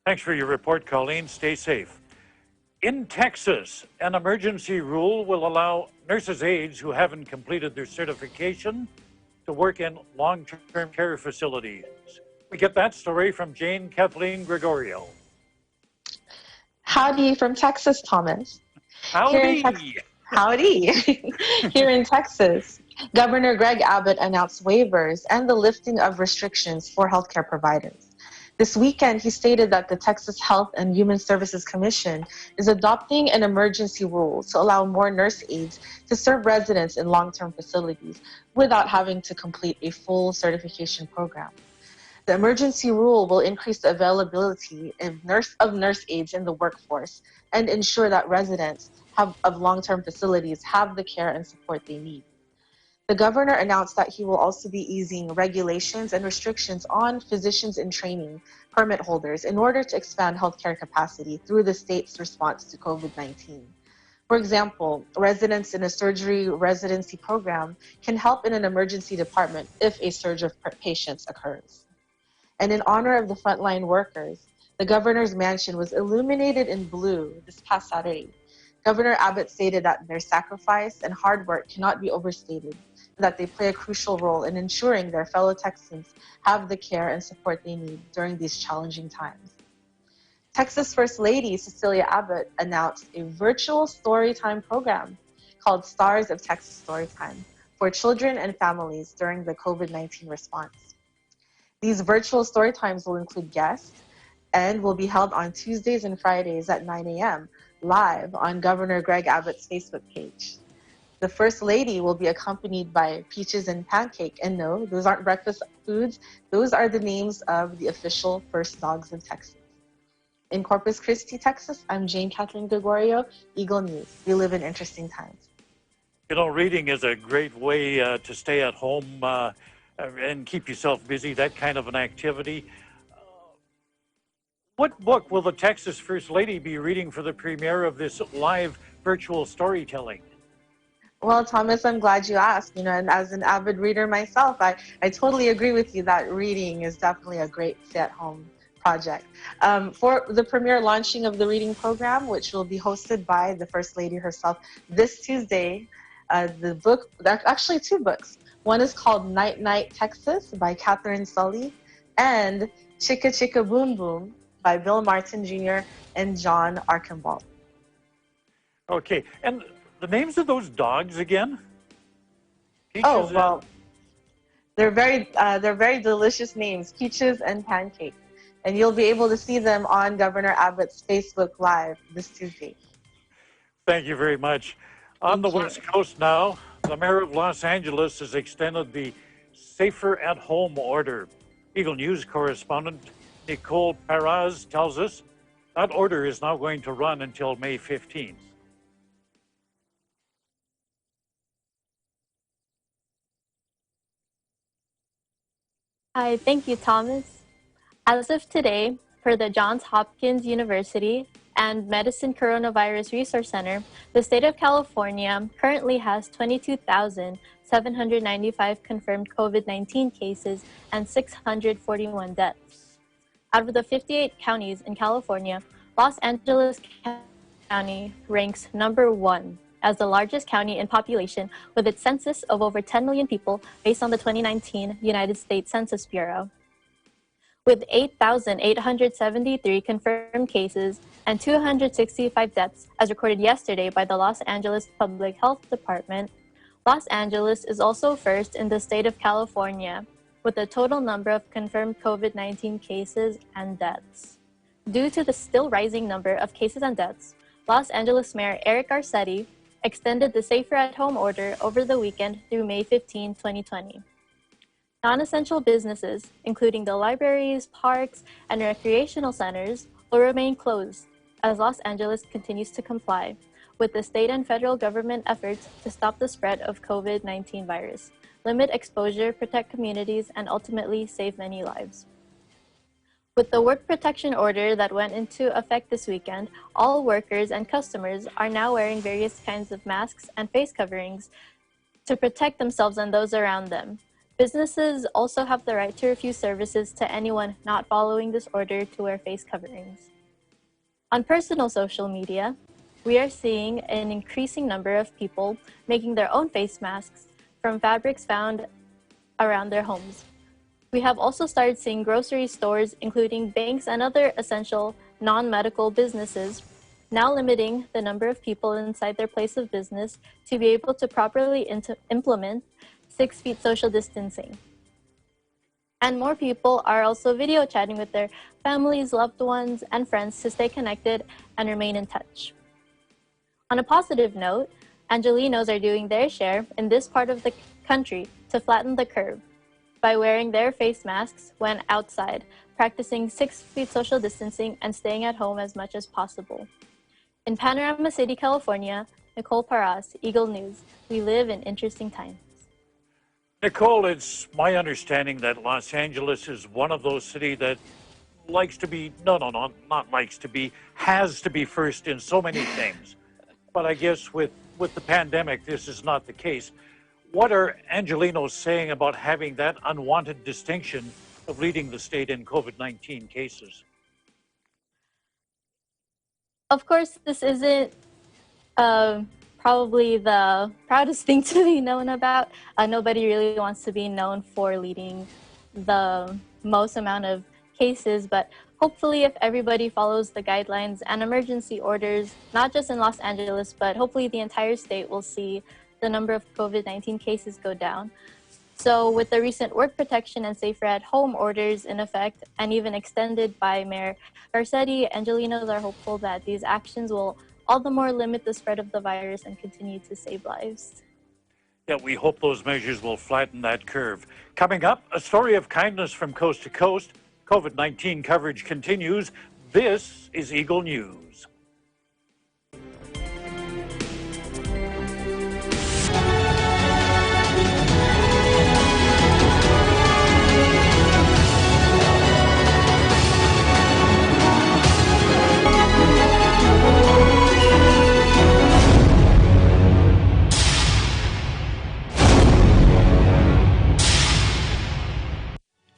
Thanks for your report, Colleen. Stay safe. In Texas, an emergency rule will allow nurses' aides who haven't completed their certification to work in long-term care facilities. We get that story from Jane Kathleen Gregorio. Howdy from Texas, Thomas. Howdy. Howdy. Here in Texas, Governor Greg Abbott announced waivers and the lifting of restrictions for healthcare providers. This weekend, he stated that the Texas Health and Human Services Commission is adopting an emergency rule to allow more nurse aides to serve residents in long-term facilities without having to complete a full certification program. The emergency rule will increase the availability of nurse aides in the workforce and ensure that residents of long-term facilities have the care and support they need. The governor announced that he will also be easing regulations and restrictions on physicians in training permit holders in order to expand healthcare capacity through the state's response to COVID-19. For example, residents in a surgery residency program can help in an emergency department if a surge of patients occurs. And in honor of the frontline workers, the governor's mansion was illuminated in blue this past Saturday. Governor Abbott stated that their sacrifice and hard work cannot be overstated, and that they play a crucial role in ensuring their fellow Texans have the care and support they need during these challenging times. Texas First Lady Cecilia Abbott announced a virtual storytime program called Stars of Texas Storytime for children and families during the COVID-19 response. These virtual story times will include guests and will be held on Tuesdays and Fridays at 9 a.m. live on Governor Greg Abbott's Facebook page. The First Lady will be accompanied by Peaches and Pancake. And no, those aren't breakfast foods. Those are the names of the official first dogs of Texas. In Corpus Christi, Texas, I'm Jane Kathleen Gregorio, Eagle News. We live in interesting times. You know, reading is a great way to stay at home and keep yourself busy, that kind of an activity. What book will the Texas First Lady be reading for the premiere of this live virtual storytelling? Well, Thomas, I'm glad you asked. And as an avid reader myself, I totally agree with you that reading is definitely a great stay-at-home project. For the premiere launching of the reading program, which will be hosted by the First Lady herself this Tuesday, the book, there are actually two books. One is called Night Night Texas by Catherine Sully, and Chicka Chicka Boom Boom by Bill Martin Jr. and John Archambault. Okay, and the names of those dogs again? Peaches they're very delicious names, Peaches and Pancake, and you'll be able to see them on Governor Abbott's Facebook Live this Tuesday. Thank you very much. On the West Coast now, the mayor of Los Angeles has extended the Safer at Home order. Eagle News correspondent Nicole Perez tells us that order is now going to run until May 15th. Hi, thank you, Thomas. As of today, per the Johns Hopkins University and Medicine Coronavirus Resource Center, the state of California currently has 22,795 confirmed COVID-19 cases and 641 deaths. Out of the 58 counties in California, Los Angeles County ranks number 1 as the largest county in population with its census of over 10 million people based on the 2019 United States Census Bureau. With 8,873 confirmed cases and 265 deaths as recorded yesterday by the Los Angeles Public Health Department, Los Angeles is also first in the state of California with the total number of confirmed COVID-19 cases and deaths. Due to the still rising number of cases and deaths, Los Angeles Mayor Eric Garcetti extended the Safer at Home order over the weekend through May 15, 2020. Non-essential businesses, including the libraries, parks, and recreational centers, will remain closed as Los Angeles continues to comply with the state and federal government efforts to stop the spread of COVID-19 virus, limit exposure, protect communities, and ultimately save many lives. With the work protection order that went into effect this weekend, all workers and customers are now wearing various kinds of masks and face coverings to protect themselves and those around them. Businesses also have the right to refuse services to anyone not following this order to wear face coverings. On personal social media, we are seeing an increasing number of people making their own face masks from fabrics found around their homes. We have also started seeing grocery stores, including banks and other essential non-medical businesses, now limiting the number of people inside their place of business to be able to properly implement 6 feet social distancing. And more people are also video chatting with their families, loved ones, and friends to stay connected and remain in touch. On a positive note, Angelenos are doing their share in this part of the country to flatten the curve by wearing their face masks when outside, practicing 6 feet social distancing, and staying at home as much as possible. In Panorama City, California, Nicole Paras, Eagle News. We live in interesting times. Nicole, it's my understanding that Los Angeles is one of those cities that likes to be, not likes to be, has to be first in so many things. But I guess with the pandemic, this is not the case. What are Angelenos saying about having that unwanted distinction of leading the state in COVID-19 cases? Of course, this isn't probably the proudest thing to be known about. Nobody really wants to be known for leading the most amount of cases, but hopefully if everybody follows the guidelines and emergency orders, not just in Los Angeles, but hopefully the entire state will see the number of COVID-19 cases go down. So with the recent work protection and safer at home orders in effect and even extended by Mayor Garcetti, Angelenos are hopeful that these actions will all the more limit the spread of the virus and continue to save lives. Yeah, we hope those measures will flatten that curve. Coming up, a story of kindness from coast to coast. COVID-19 coverage continues. This is Eagle News.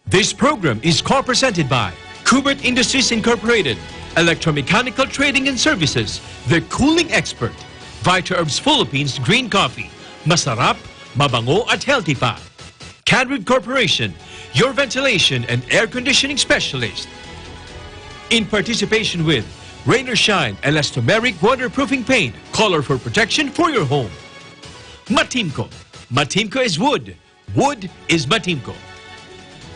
This program is co-presented by Kubert Industries Incorporated, Electromechanical Trading and Services, The Cooling Expert, Vita Herbs Philippines Green Coffee, Masarap, Mabango at Healthy Pa, Cadwood Corporation, your ventilation and air conditioning specialist. In participation with Rain or Shine Elastomeric Waterproofing Paint, color for protection for your home. Matimco. Matimco is wood. Wood is Matimco.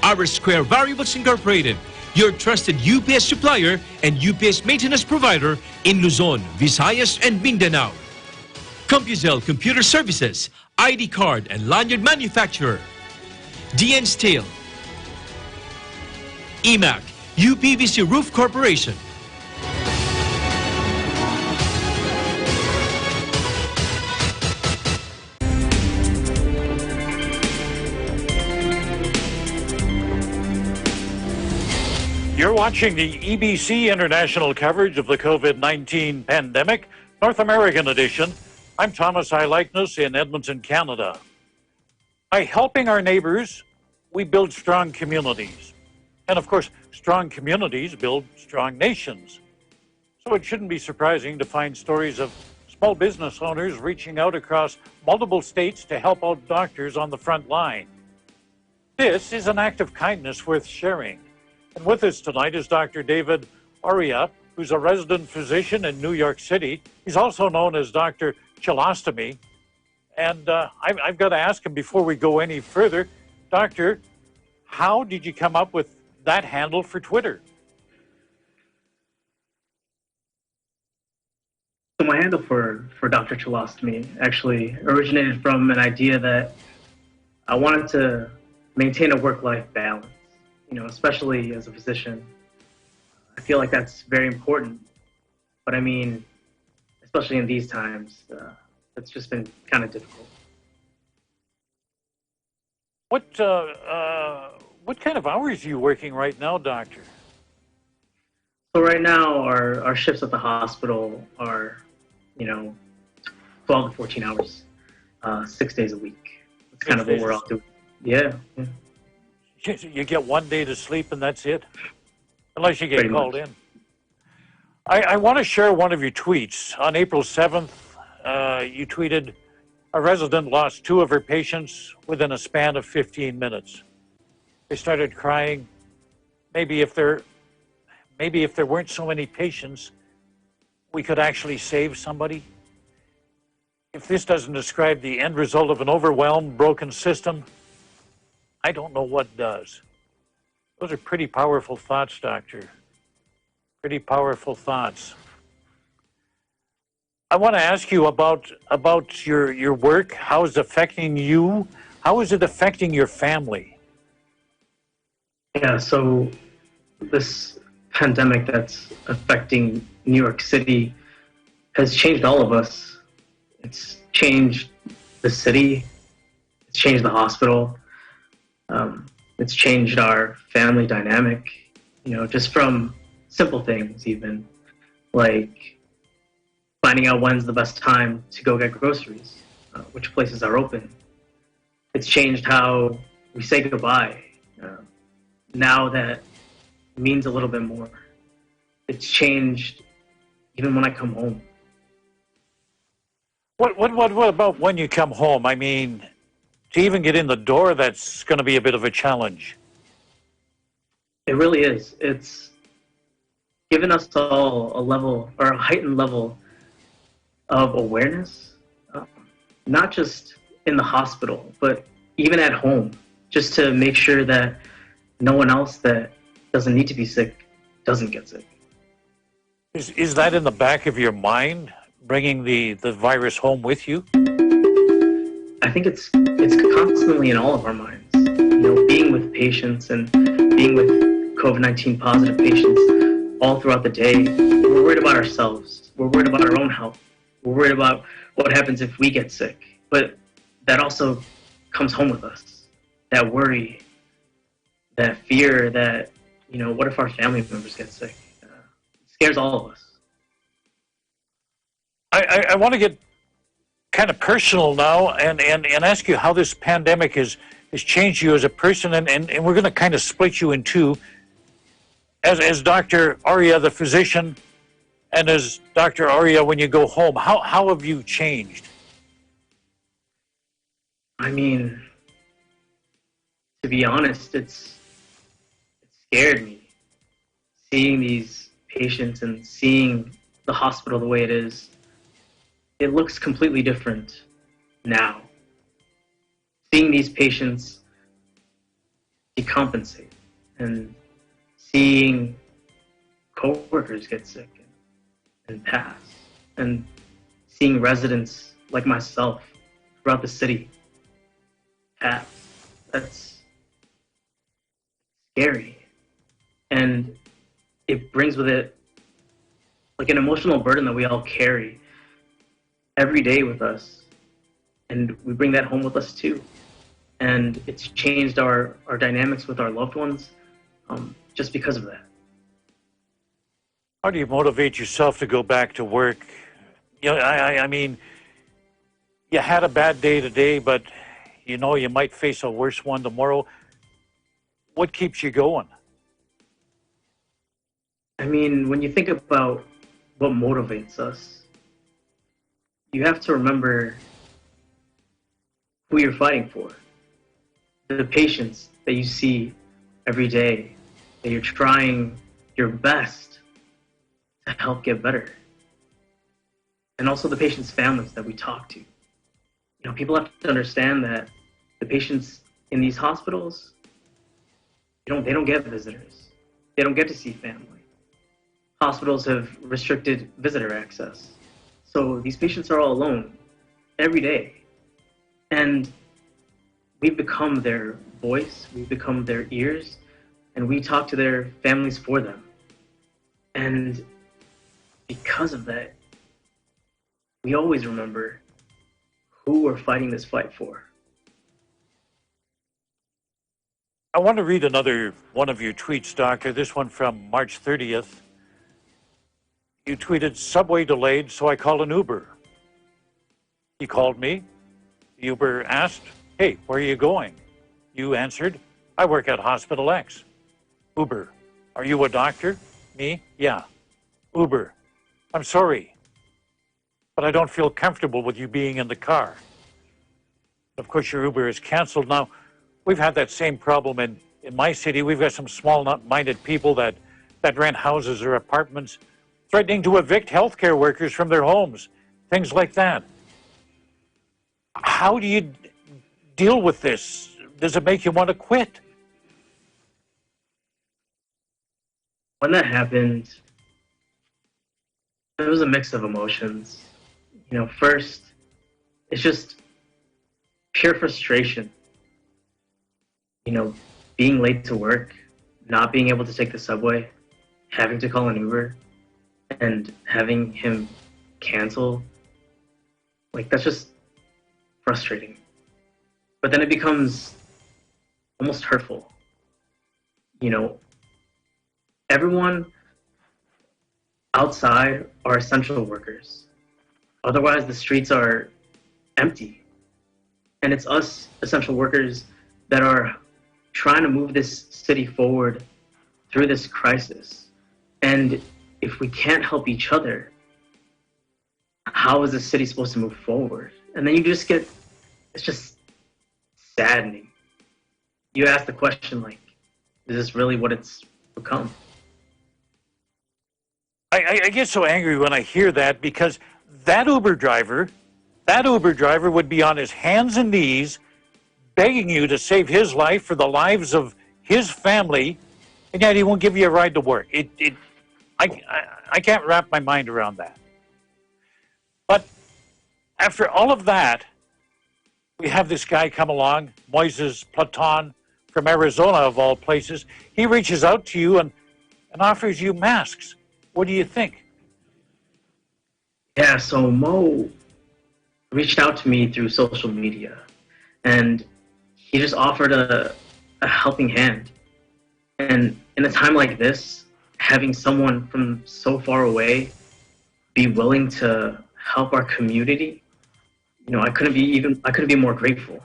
Our Square Variables Incorporated, your trusted UPS supplier and UPS maintenance provider in Luzon, Visayas, and Mindanao. CompuZell Computer Services, ID card and lanyard manufacturer. DN Steel. EMAC, UPVC Roof Corporation. You're watching the EBC International coverage of the COVID-19 pandemic, North American edition. I'm Thomas I. Likeness in Edmonton, Canada. By helping our neighbors, we build strong communities. And of course, strong communities build strong nations. So it shouldn't be surprising to find stories of small business owners reaching out across multiple states to help out doctors on the front line. This is an act of kindness worth sharing. And with us tonight is Dr. David Oria, who's a resident physician in New York City. He's also known as Dr. Chilostomy. And I've got to ask him before we go any further, Doctor, how did you come up with that handle for Twitter? So my handle for Dr. Chilostomy actually originated from an idea that I wanted to maintain a work-life balance. You know, especially as a physician, I feel like that's very important. But I mean, especially in these times, it's just been kind of difficult. What kind of hours are you working right now, Doctor? So right now, our shifts at the hospital are, 12 to 14 hours, 6 days a week. That's kind of what we're all doing. Yeah. You get 1 day to sleep and that's it? Unless you get Pretty called much. in. I want to share one of your tweets. On April 7th, you tweeted, a resident lost 2 of her patients within a span of 15 minutes. They started crying. Maybe if there weren't so many patients, we could actually save somebody. If this doesn't describe the end result of an overwhelmed, broken system, I don't know what does. Those are pretty powerful thoughts, Doctor. Pretty powerful thoughts. I want to ask you about your work. How is it affecting you? How is it affecting your family? Yeah, so this pandemic that's affecting New York City has changed all of us. It's changed the city, it's changed the hospital, it's changed our family dynamic, just from simple things even, like finding out when's the best time to go get groceries, which places are open. It's changed how we say goodbye. Now that means a little bit more. It's changed even when I come home. What about when you come home? I mean, to even get in the door, that's going to be a bit of a challenge. It really is. It's given us all a level or a heightened level of awareness, not just in the hospital, but even at home, just to make sure that no one else that doesn't need to be sick doesn't get sick. Is that in the back of your mind, bringing the virus home with you? I think it's constantly in all of our minds. Being with patients and being with COVID-19 positive patients all throughout the day, we're worried about ourselves. We're worried about our own health. We're worried about what happens if we get sick. But that also comes home with us. That worry, that fear that, what if our family members get sick? It scares all of us. I want to get kind of personal now and ask you how this pandemic has changed you as a person, and we're going to kind of split you in two. As Dr. Arya, the physician, and as Dr. Arya, when you go home, how have you changed? I mean, to be honest, it scared me. Seeing these patients and seeing the hospital the way it is, it looks completely different now. Seeing these patients decompensate and seeing coworkers get sick and pass, and seeing residents like myself throughout the city pass, that's scary. And it brings with it like an emotional burden that we all carry every day with us, and we bring that home with us too. And it's changed our dynamics with our loved ones just because of that. How do you motivate yourself to go back to work? I mean, you had a bad day today, but you might face a worse one tomorrow. What keeps you going? I mean, when you think about what motivates us, you have to remember who you're fighting for. The patients that you see every day, that you're trying your best to help get better. And also the patients' families that we talk to. People have to understand that the patients in these hospitals, they don't get visitors. They don't get to see family. Hospitals have restricted visitor access. So these patients are all alone every day. And we've become their voice, we've become their ears, and we talk to their families for them. And because of that, we always remember who we're fighting this fight for. I want to read another one of your tweets, Doctor. This one from March 30th. You tweeted, "Subway delayed, so I called an Uber. He called me. The Uber asked, 'Hey, where are you going?' You answered, 'I work at Hospital X.' Uber, 'Are you a doctor?' Me, 'Yeah.' Uber, 'I'm sorry, but I don't feel comfortable with you being in the car.' Of course, your Uber is canceled. Now, we've had that same problem in my city. We've got some small-minded people that rent houses or apartments, threatening to evict healthcare workers from their homes, things like that. How do you deal with this? Does it make you want to quit? when that happened, it was a mix of emotions. First, it's just pure frustration. Being late to work, not being able to take the subway, having to call an Uber, and having him cancel. That's just frustrating. But then it becomes almost hurtful. Everyone outside are essential workers. Otherwise, the streets are empty. And it's us, essential workers, that are trying to move this city forward through this crisis. And if we can't help each other, how is the city supposed to move forward? And then it's just saddening. You ask the question, is this really what it's become? I get so angry when I hear that, because that Uber driver would be on his hands and knees begging you to save his life for the lives of his family, and yet he won't give you a ride to work. I can't wrap my mind around that. But after all of that, we have this guy come along, Moises Platon from Arizona, of all places. He reaches out to you and offers you masks. What do you think? Yeah, so Mo reached out to me through social media, and he just offered a helping hand. And in a time like this, having someone from so far away be willing to help our community, I couldn't be more grateful.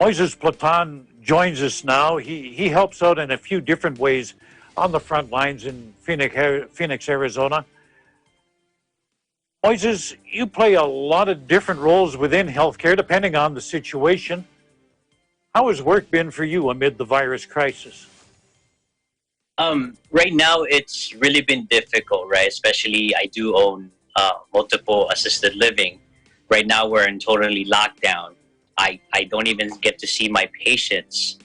Moises Platon joins us now. He helps out in a few different ways on the front lines in Phoenix, Arizona. Moises, you play a lot of different roles within healthcare depending on the situation. How has work been for you amid the virus crisis? Right now, it's really been difficult, right? Especially, I do own multiple assisted living. Right now, we're in totally lockdown. I don't even get to see my patients.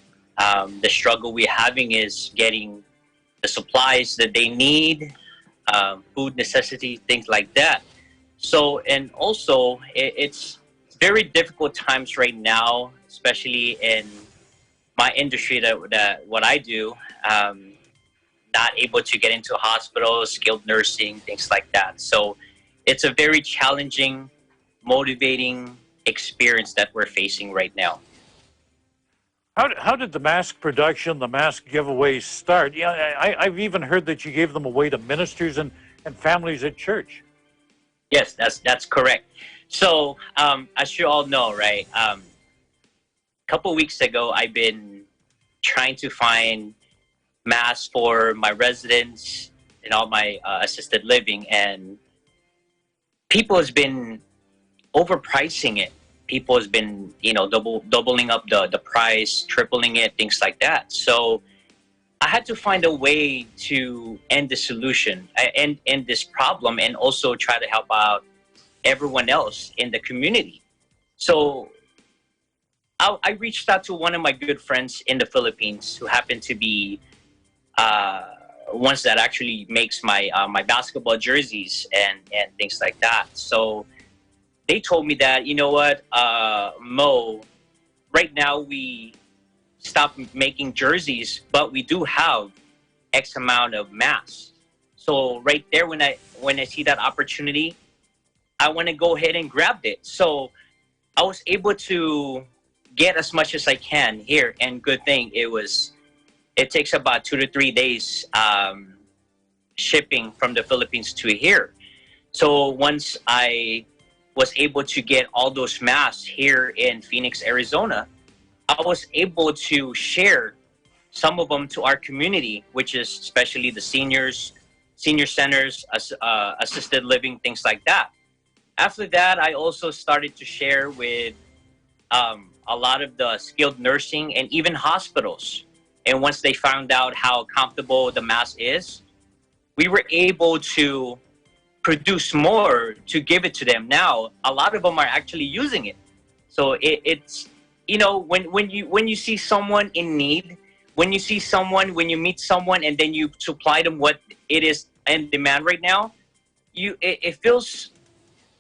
The struggle we're having is getting the supplies that they need, food necessities, things like that. So, and also, it's very difficult times right now, especially in my industry, that what I do. Not able to get into hospitals, skilled nursing, things like that. So it's a very challenging, motivating experience that we're facing right now. How did the mask production, the mask giveaways start? Yeah, I've even heard that you gave them away to ministers and families at church. Yes, that's correct. So as you all know, right, a couple weeks ago, I've been trying to find masks for my residents and all my assisted living, and people has been overpricing it. People has been, doubling up the price, tripling it, things like that. So I had to find a way to end the solution, end this problem, and also try to help out everyone else in the community. So I reached out to one of my good friends in the Philippines who happened to be ones that actually makes my my basketball jerseys and things like that. So they told me that, you know what, Mo, right now we stopped making jerseys, but we do have X amount of masks. So right there, when I see that opportunity, I want to go ahead and grab it. So I was able to get as much as I can here, and good thing it takes about 2 to 3 days shipping from the Philippines to here. So once I was able to get all those masks here in Phoenix, Arizona, I was able to share some of them to our community, which is especially the seniors, senior centers, assisted living, things like that. After that, I also started to share with a lot of the skilled nursing and even hospitals. And once they found out how comfortable the mask is, we were able to produce more to give it to them. Now, a lot of them are actually using it. So it's, when you see someone in need, when you see someone, when you meet someone, and then you supply them what it is in demand right now, it feels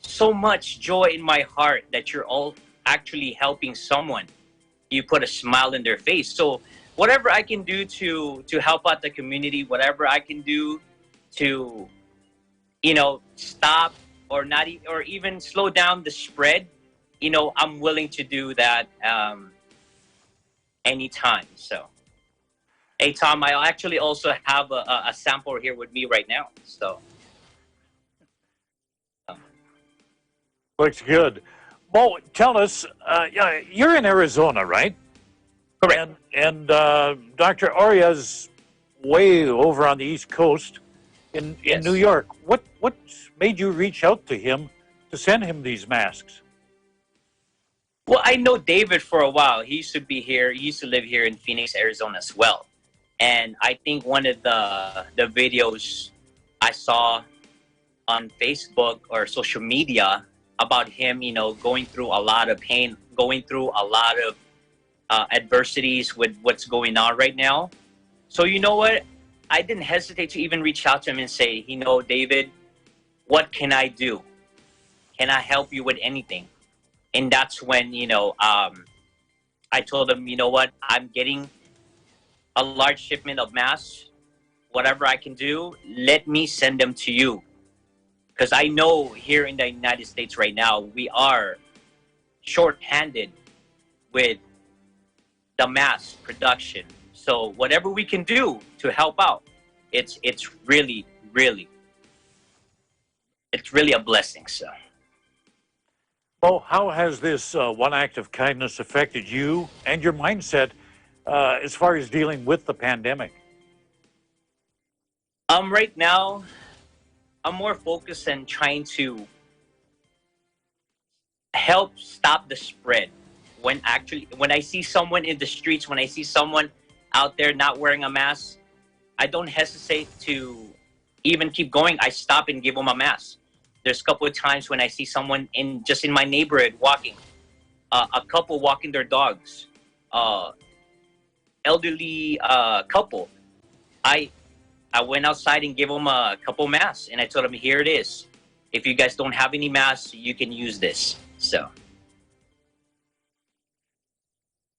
so much joy in my heart that you're all actually helping someone. You put a smile in their face. So whatever I can do to help out the community, whatever I can do to, stop or not, or even slow down the spread, I'm willing to do that anytime. So, hey Tom, I actually also have a sample here with me right now. So, Looks good. Mo, tell us, you're in Arizona, right? correct. And Dr. Oria's way over on the East Coast in Yes. New York. What made you reach out to him to send him these masks? Well, I know David for a while. He used to be here. He used to live here in Phoenix, Arizona as well. And I think one of the videos I saw on Facebook or social media about him, going through a lot of pain, going through a lot of adversities with what's going on right now. So you know what? I didn't hesitate to even reach out to him and say, David, what can I do? Can I help you with anything? And that's when, I told him, what? I'm getting a large shipment of masks. Whatever I can do, let me send them to you. Because I know here in the United States right now, we are short-handed with the mass production. So whatever we can do to help out, it's really, really, it's really a blessing. So. Mo, how has this one act of kindness affected you and your mindset as far as dealing with the pandemic? Right now, I'm more focused on trying to help stop the spread. When I see someone in the streets, when I see someone out there not wearing a mask, I don't hesitate to even keep going. I stop and give them a mask. There's a couple of times when I see someone in my neighborhood walking, a couple walking their dogs, elderly couple. I went outside and gave them a couple masks, and I told them, here it is. If you guys don't have any masks, you can use this. So.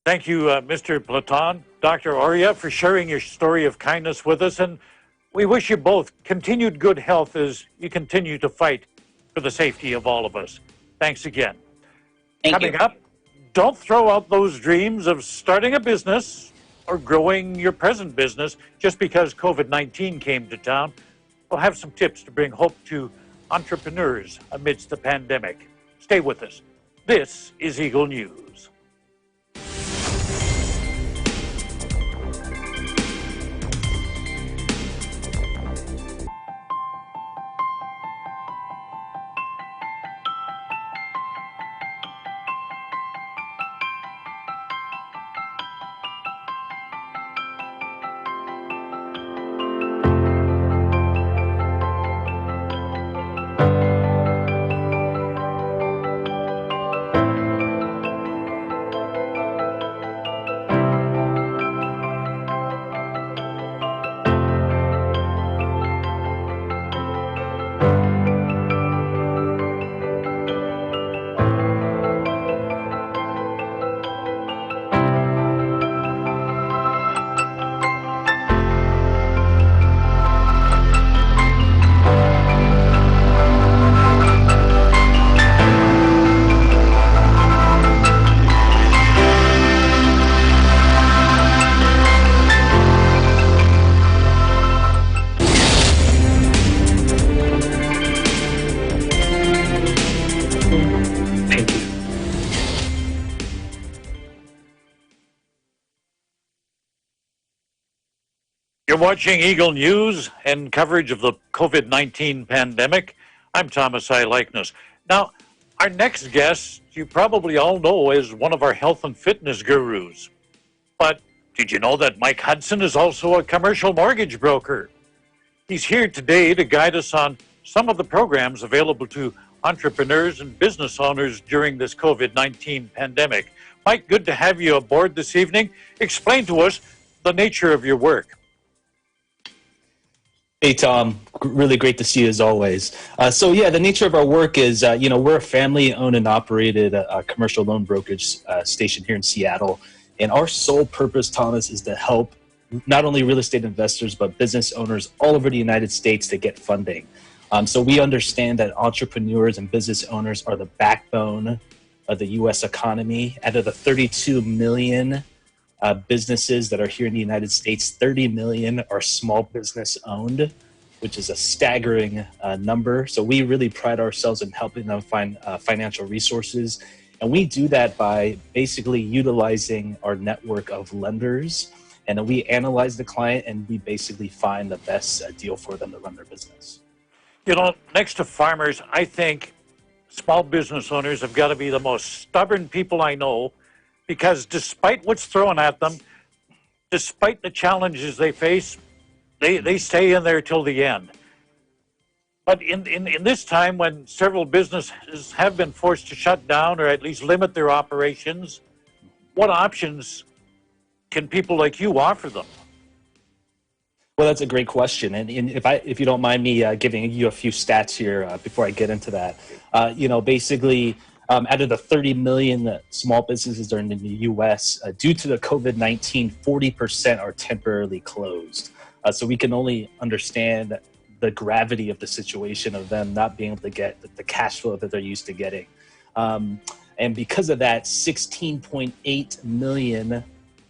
Thank you, Mr. Platon, Dr. Oria, for sharing your story of kindness with us. And we wish you both continued good health as you continue to fight for the safety of all of us. Thanks again. Coming up, don't throw out those dreams of starting a business or growing your present business just because COVID-19 came to town. We'll have some tips to bring hope to entrepreneurs amidst the pandemic. Stay with us. This is Eagle News. You're watching Eagle News and coverage of the COVID-19 pandemic. I'm Thomas I. Likeness. Now, our next guest, you probably all know, is one of our health and fitness gurus. But did you know that Mike Hudson is also a commercial mortgage broker? He's here today to guide us on some of the programs available to entrepreneurs and business owners during this COVID-19 pandemic. Mike, good to have you aboard this evening. Explain to us, the nature of your work. Hey, Tom. Really great to see you as always. So yeah, the nature of our work is, we're a family-owned and operated commercial loan brokerage station here in Seattle. And our sole purpose, Thomas, is to help not only real estate investors, but business owners all over the United States to get funding. So we understand that entrepreneurs and business owners are the backbone of the U.S. economy. Out of the 32 million businesses that are here in the United States, 30 million are small business owned, which is a staggering number. So we really pride ourselves in helping them find financial resources. And we do that by basically utilizing our network of lenders. And then we analyze the client and we basically find the best deal for them to run their business. You know, next to farmers, I think small business owners have got to be the most stubborn people I know, because despite what's thrown at them, despite the challenges they face, they stay in there till the end. But in this time when several businesses have been forced to shut down or at least limit their operations, what options can people like you offer them? Well, that's a great question. And if you don't mind me giving you a few stats here before I get into that, basically out of the 30 million small businesses that are in the U.S., due to the COVID-19, 40% are temporarily closed. So we can only understand the gravity of the situation of them not being able to get the cash flow that they're used to getting. And because of that, 16.8 million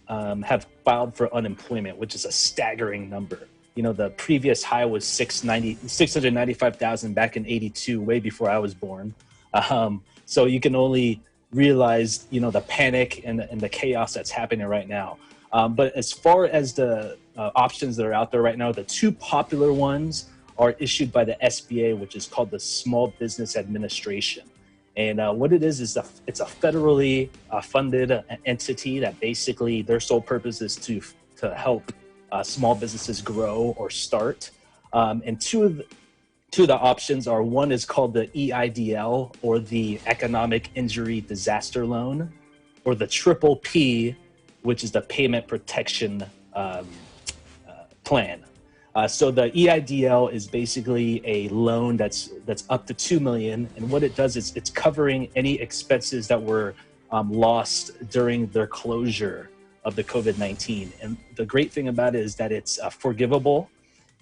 have filed for unemployment, which is a staggering number. You know, the previous high was 695,000 back in '82, way before I was born. So you can only realize, the panic and the chaos that's happening right now. But as far as the options that are out there right now, the two popular ones are issued by the SBA, which is called the Small Business Administration. And what it is it's a federally funded entity that basically their sole purpose is to help small businesses grow or start. And two of the options are, one is called the EIDL, or the Economic Injury Disaster Loan, or the PPP, which is the Payment Protection Plan. So the EIDL is basically a loan that's up to $2 million, and what it does is it's covering any expenses that were lost during their closure of the COVID-19. And the great thing about it is that it's forgivable,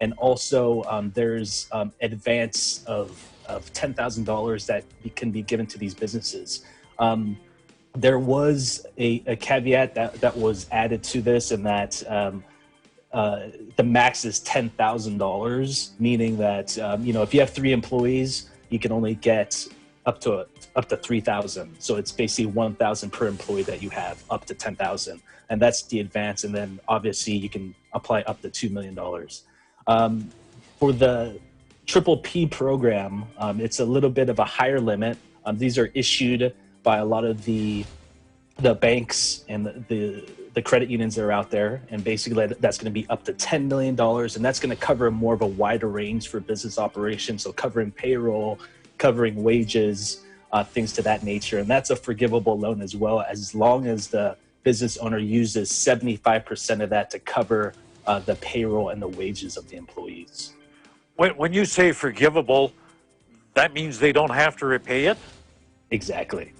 and also there's advance of $10,000 that can be given to these businesses. There was a caveat that was added to this, and that the max is $10,000, meaning that if you have 3 employees, you can only get up to $3,000. So it's basically $1,000 per employee that you have, up to $10,000, and that's the advance. And then obviously you can apply up to $2 million. For the PPP program, it's a little bit of a higher limit. These are issued by a lot of the banks and the credit unions that are out there, and basically that's going to be up to $10 million, and that's going to cover more of a wider range for business operations, so covering payroll, covering wages, things to that nature. And that's a forgivable loan as well, as long as the business owner uses 75% of that to cover the payroll and the wages of the employees. When you say forgivable, that means they don't have to repay it? Exactly.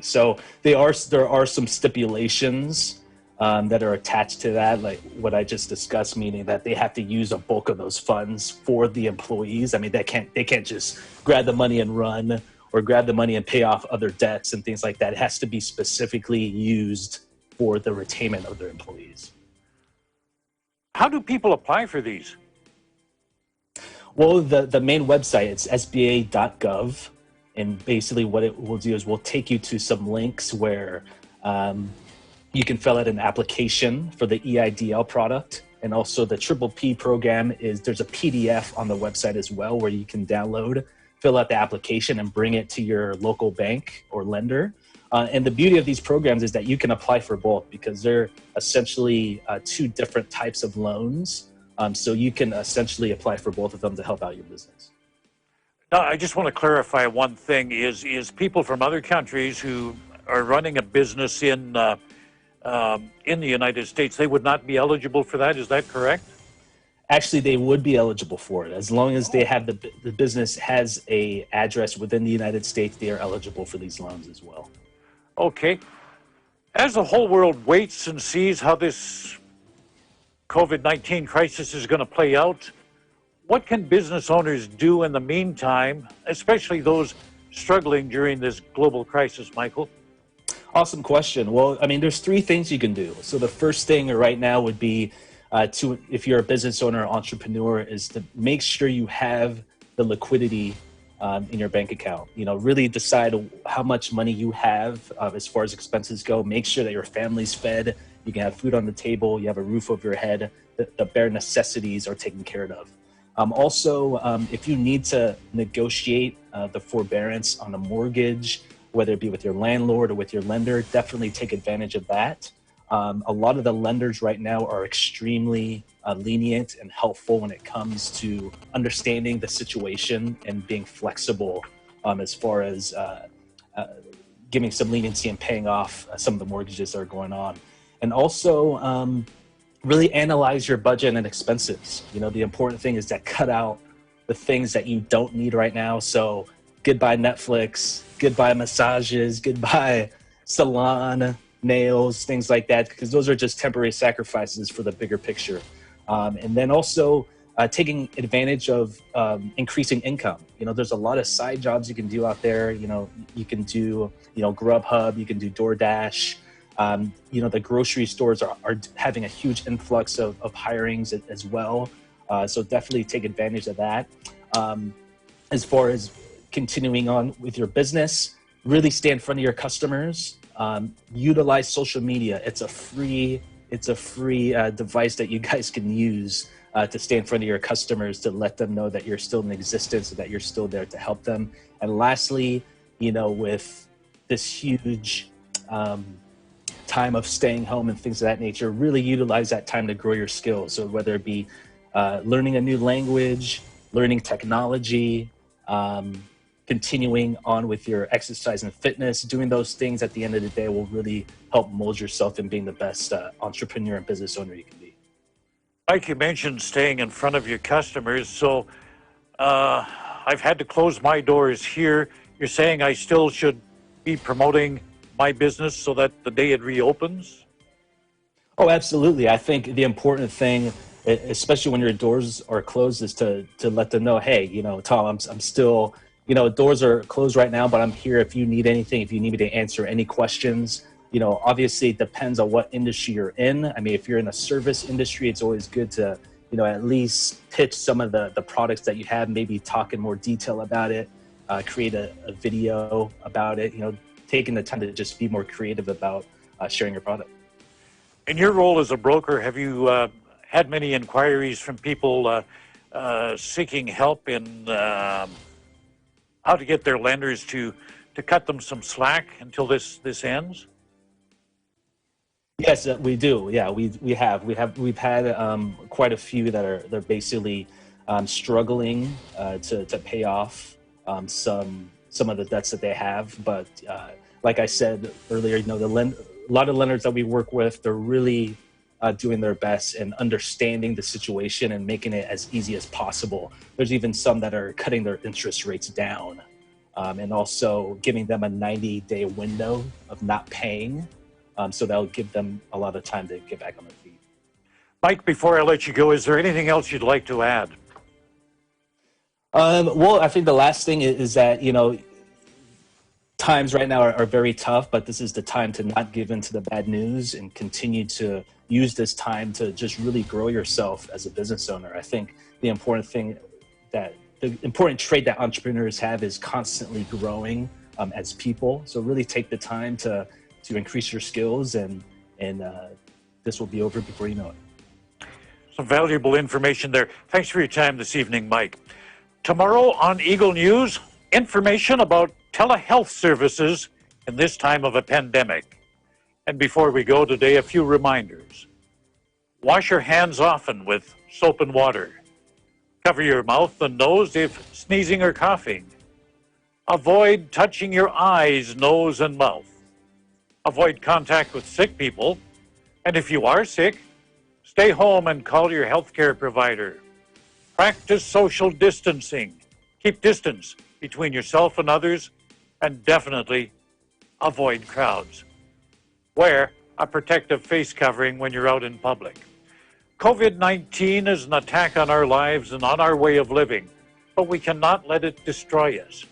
So there are some stipulations that are attached to that, like what I just discussed, meaning that they have to use a bulk of those funds for the employees. I mean, they can't just grab the money and run, or grab the money and pay off other debts and things like that. It has to be specifically used for the retainment of their employees. How do people apply for these? Well, the main website, it's sba.gov. And basically what it will do is we'll take you to some links where you can fill out an application for the EIDL product. And also the PPP program there's a PDF on the website as well, where you can download, fill out the application, and bring it to your local bank or lender. And the beauty of these programs is that you can apply for both, because they're essentially 2 different types of loans. So you can essentially apply for both of them to help out your business. Now, I just want to clarify one thing, is people from other countries who are running a business in in the United States, they would not be eligible for that. Is that correct? Actually, they would be eligible for it as long as they have the business has a address within the United States. They are eligible for these loans as well. Okay. As the whole world waits and sees how this COVID-19 crisis is going to play out, what can business owners do in the meantime, especially those struggling during this global crisis, Michael? Awesome question. Well, I mean, there's three things you can do. So the first thing right now would be if you're a business owner or entrepreneur, is to make sure you have the liquidity in your bank account. You know, really decide how much money you have as far as expenses go. Make sure that your family's fed. You can have food on the table. You have a roof over your head. The bare necessities are taken care of. Also, if you need to negotiate the forbearance on a mortgage, whether it be with your landlord or with your lender, definitely take advantage of that. A lot of the lenders right now are extremely lenient and helpful when it comes to understanding the situation and being flexible as far as giving some leniency and paying off some of the mortgages that are going on. And also really analyze your budget and expenses. You know, the important thing is to cut out the things that you don't need right now. So goodbye Netflix, goodbye massages, goodbye salon, nails, things like that, because those are just temporary sacrifices for the bigger picture. And then also taking advantage of increasing income. You know, there's a lot of side jobs you can do out there. You know, you can do, Grubhub, you can do DoorDash. The grocery stores are having a huge influx of hirings as well. So definitely take advantage of that. As far as continuing on with your business, really stay in front of your customers. Utilize social media. It's a free device that you guys can use to stay in front of your customers, to let them know that you're still in existence, that you're still there to help them. And lastly, with this huge time of staying home and things of that nature, really utilize that time to grow your skills. So whether it be learning a new language, learning technology, continuing on with your exercise and fitness, doing those things at the end of the day will really help mold yourself in being the best entrepreneur and business owner you can be. Mike, you mentioned staying in front of your customers. So I've had to close my doors here. You're saying I still should be promoting my business so that the day it reopens? Oh, absolutely. I think the important thing, especially when your doors are closed, is to let them know, hey, Tom, I'm still, doors are closed right now, but I'm here if you need anything, if you need me to answer any questions. Obviously it depends on what industry you're in. I mean, if you're in a service industry, it's always good to, at least pitch some of the products that you have, maybe talk in more detail about it, create a video about it, taking the time to just be more creative about sharing your product. In your role as a broker, have you had many inquiries from people seeking help in how to get their lenders to cut them some slack until this ends? Yes, we do. Yeah, we've had quite a few they're basically struggling to pay off some of the debts that they have. But like I said earlier, a lot of lenders that we work with, they're really doing their best and understanding the situation and making it as easy as possible. There's even some that are cutting their interest rates down and also giving them a 90-day window of not paying. So that'll give them a lot of time to get back on their feet. Mike, before I let you go, is there anything else you'd like to add? Well, I think the last thing is that, times right now are very tough, but this is the time to not give in to the bad news and continue to use this time to just really grow yourself as a business owner. I think the important trait that entrepreneurs have is constantly growing as people. So really take the time to increase your skills, and this will be over before you know it. Some valuable information there. Thanks for your time this evening, Mike. Tomorrow on Eagle News, information about telehealth services in this time of a pandemic. And before we go today, a few reminders. Wash your hands often with soap and water. Cover your mouth and nose if sneezing or coughing. Avoid touching your eyes, nose, and mouth. Avoid contact with sick people And if you are sick, stay home and call your healthcare provider. Practice social distancing. Keep distance between yourself and others, and definitely avoid crowds. Wear a protective face covering when you're out in public. COVID-19 is an attack on our lives and on our way of living, but we cannot let it destroy us.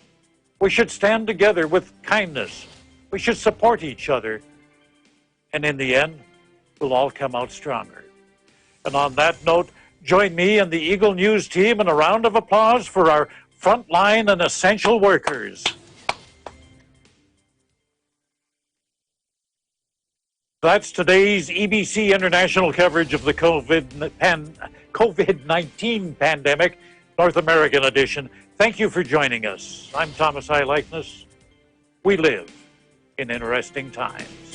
We should stand together with kindness. We should support each other. And in the end, we'll all come out stronger. And on that note, join me and the Eagle News team in a round of applause for our frontline and essential workers. That's today's EBC International coverage of the COVID-19 pandemic, North American edition. Thank you for joining us. I'm Thomas I. Likeness. We live in interesting times.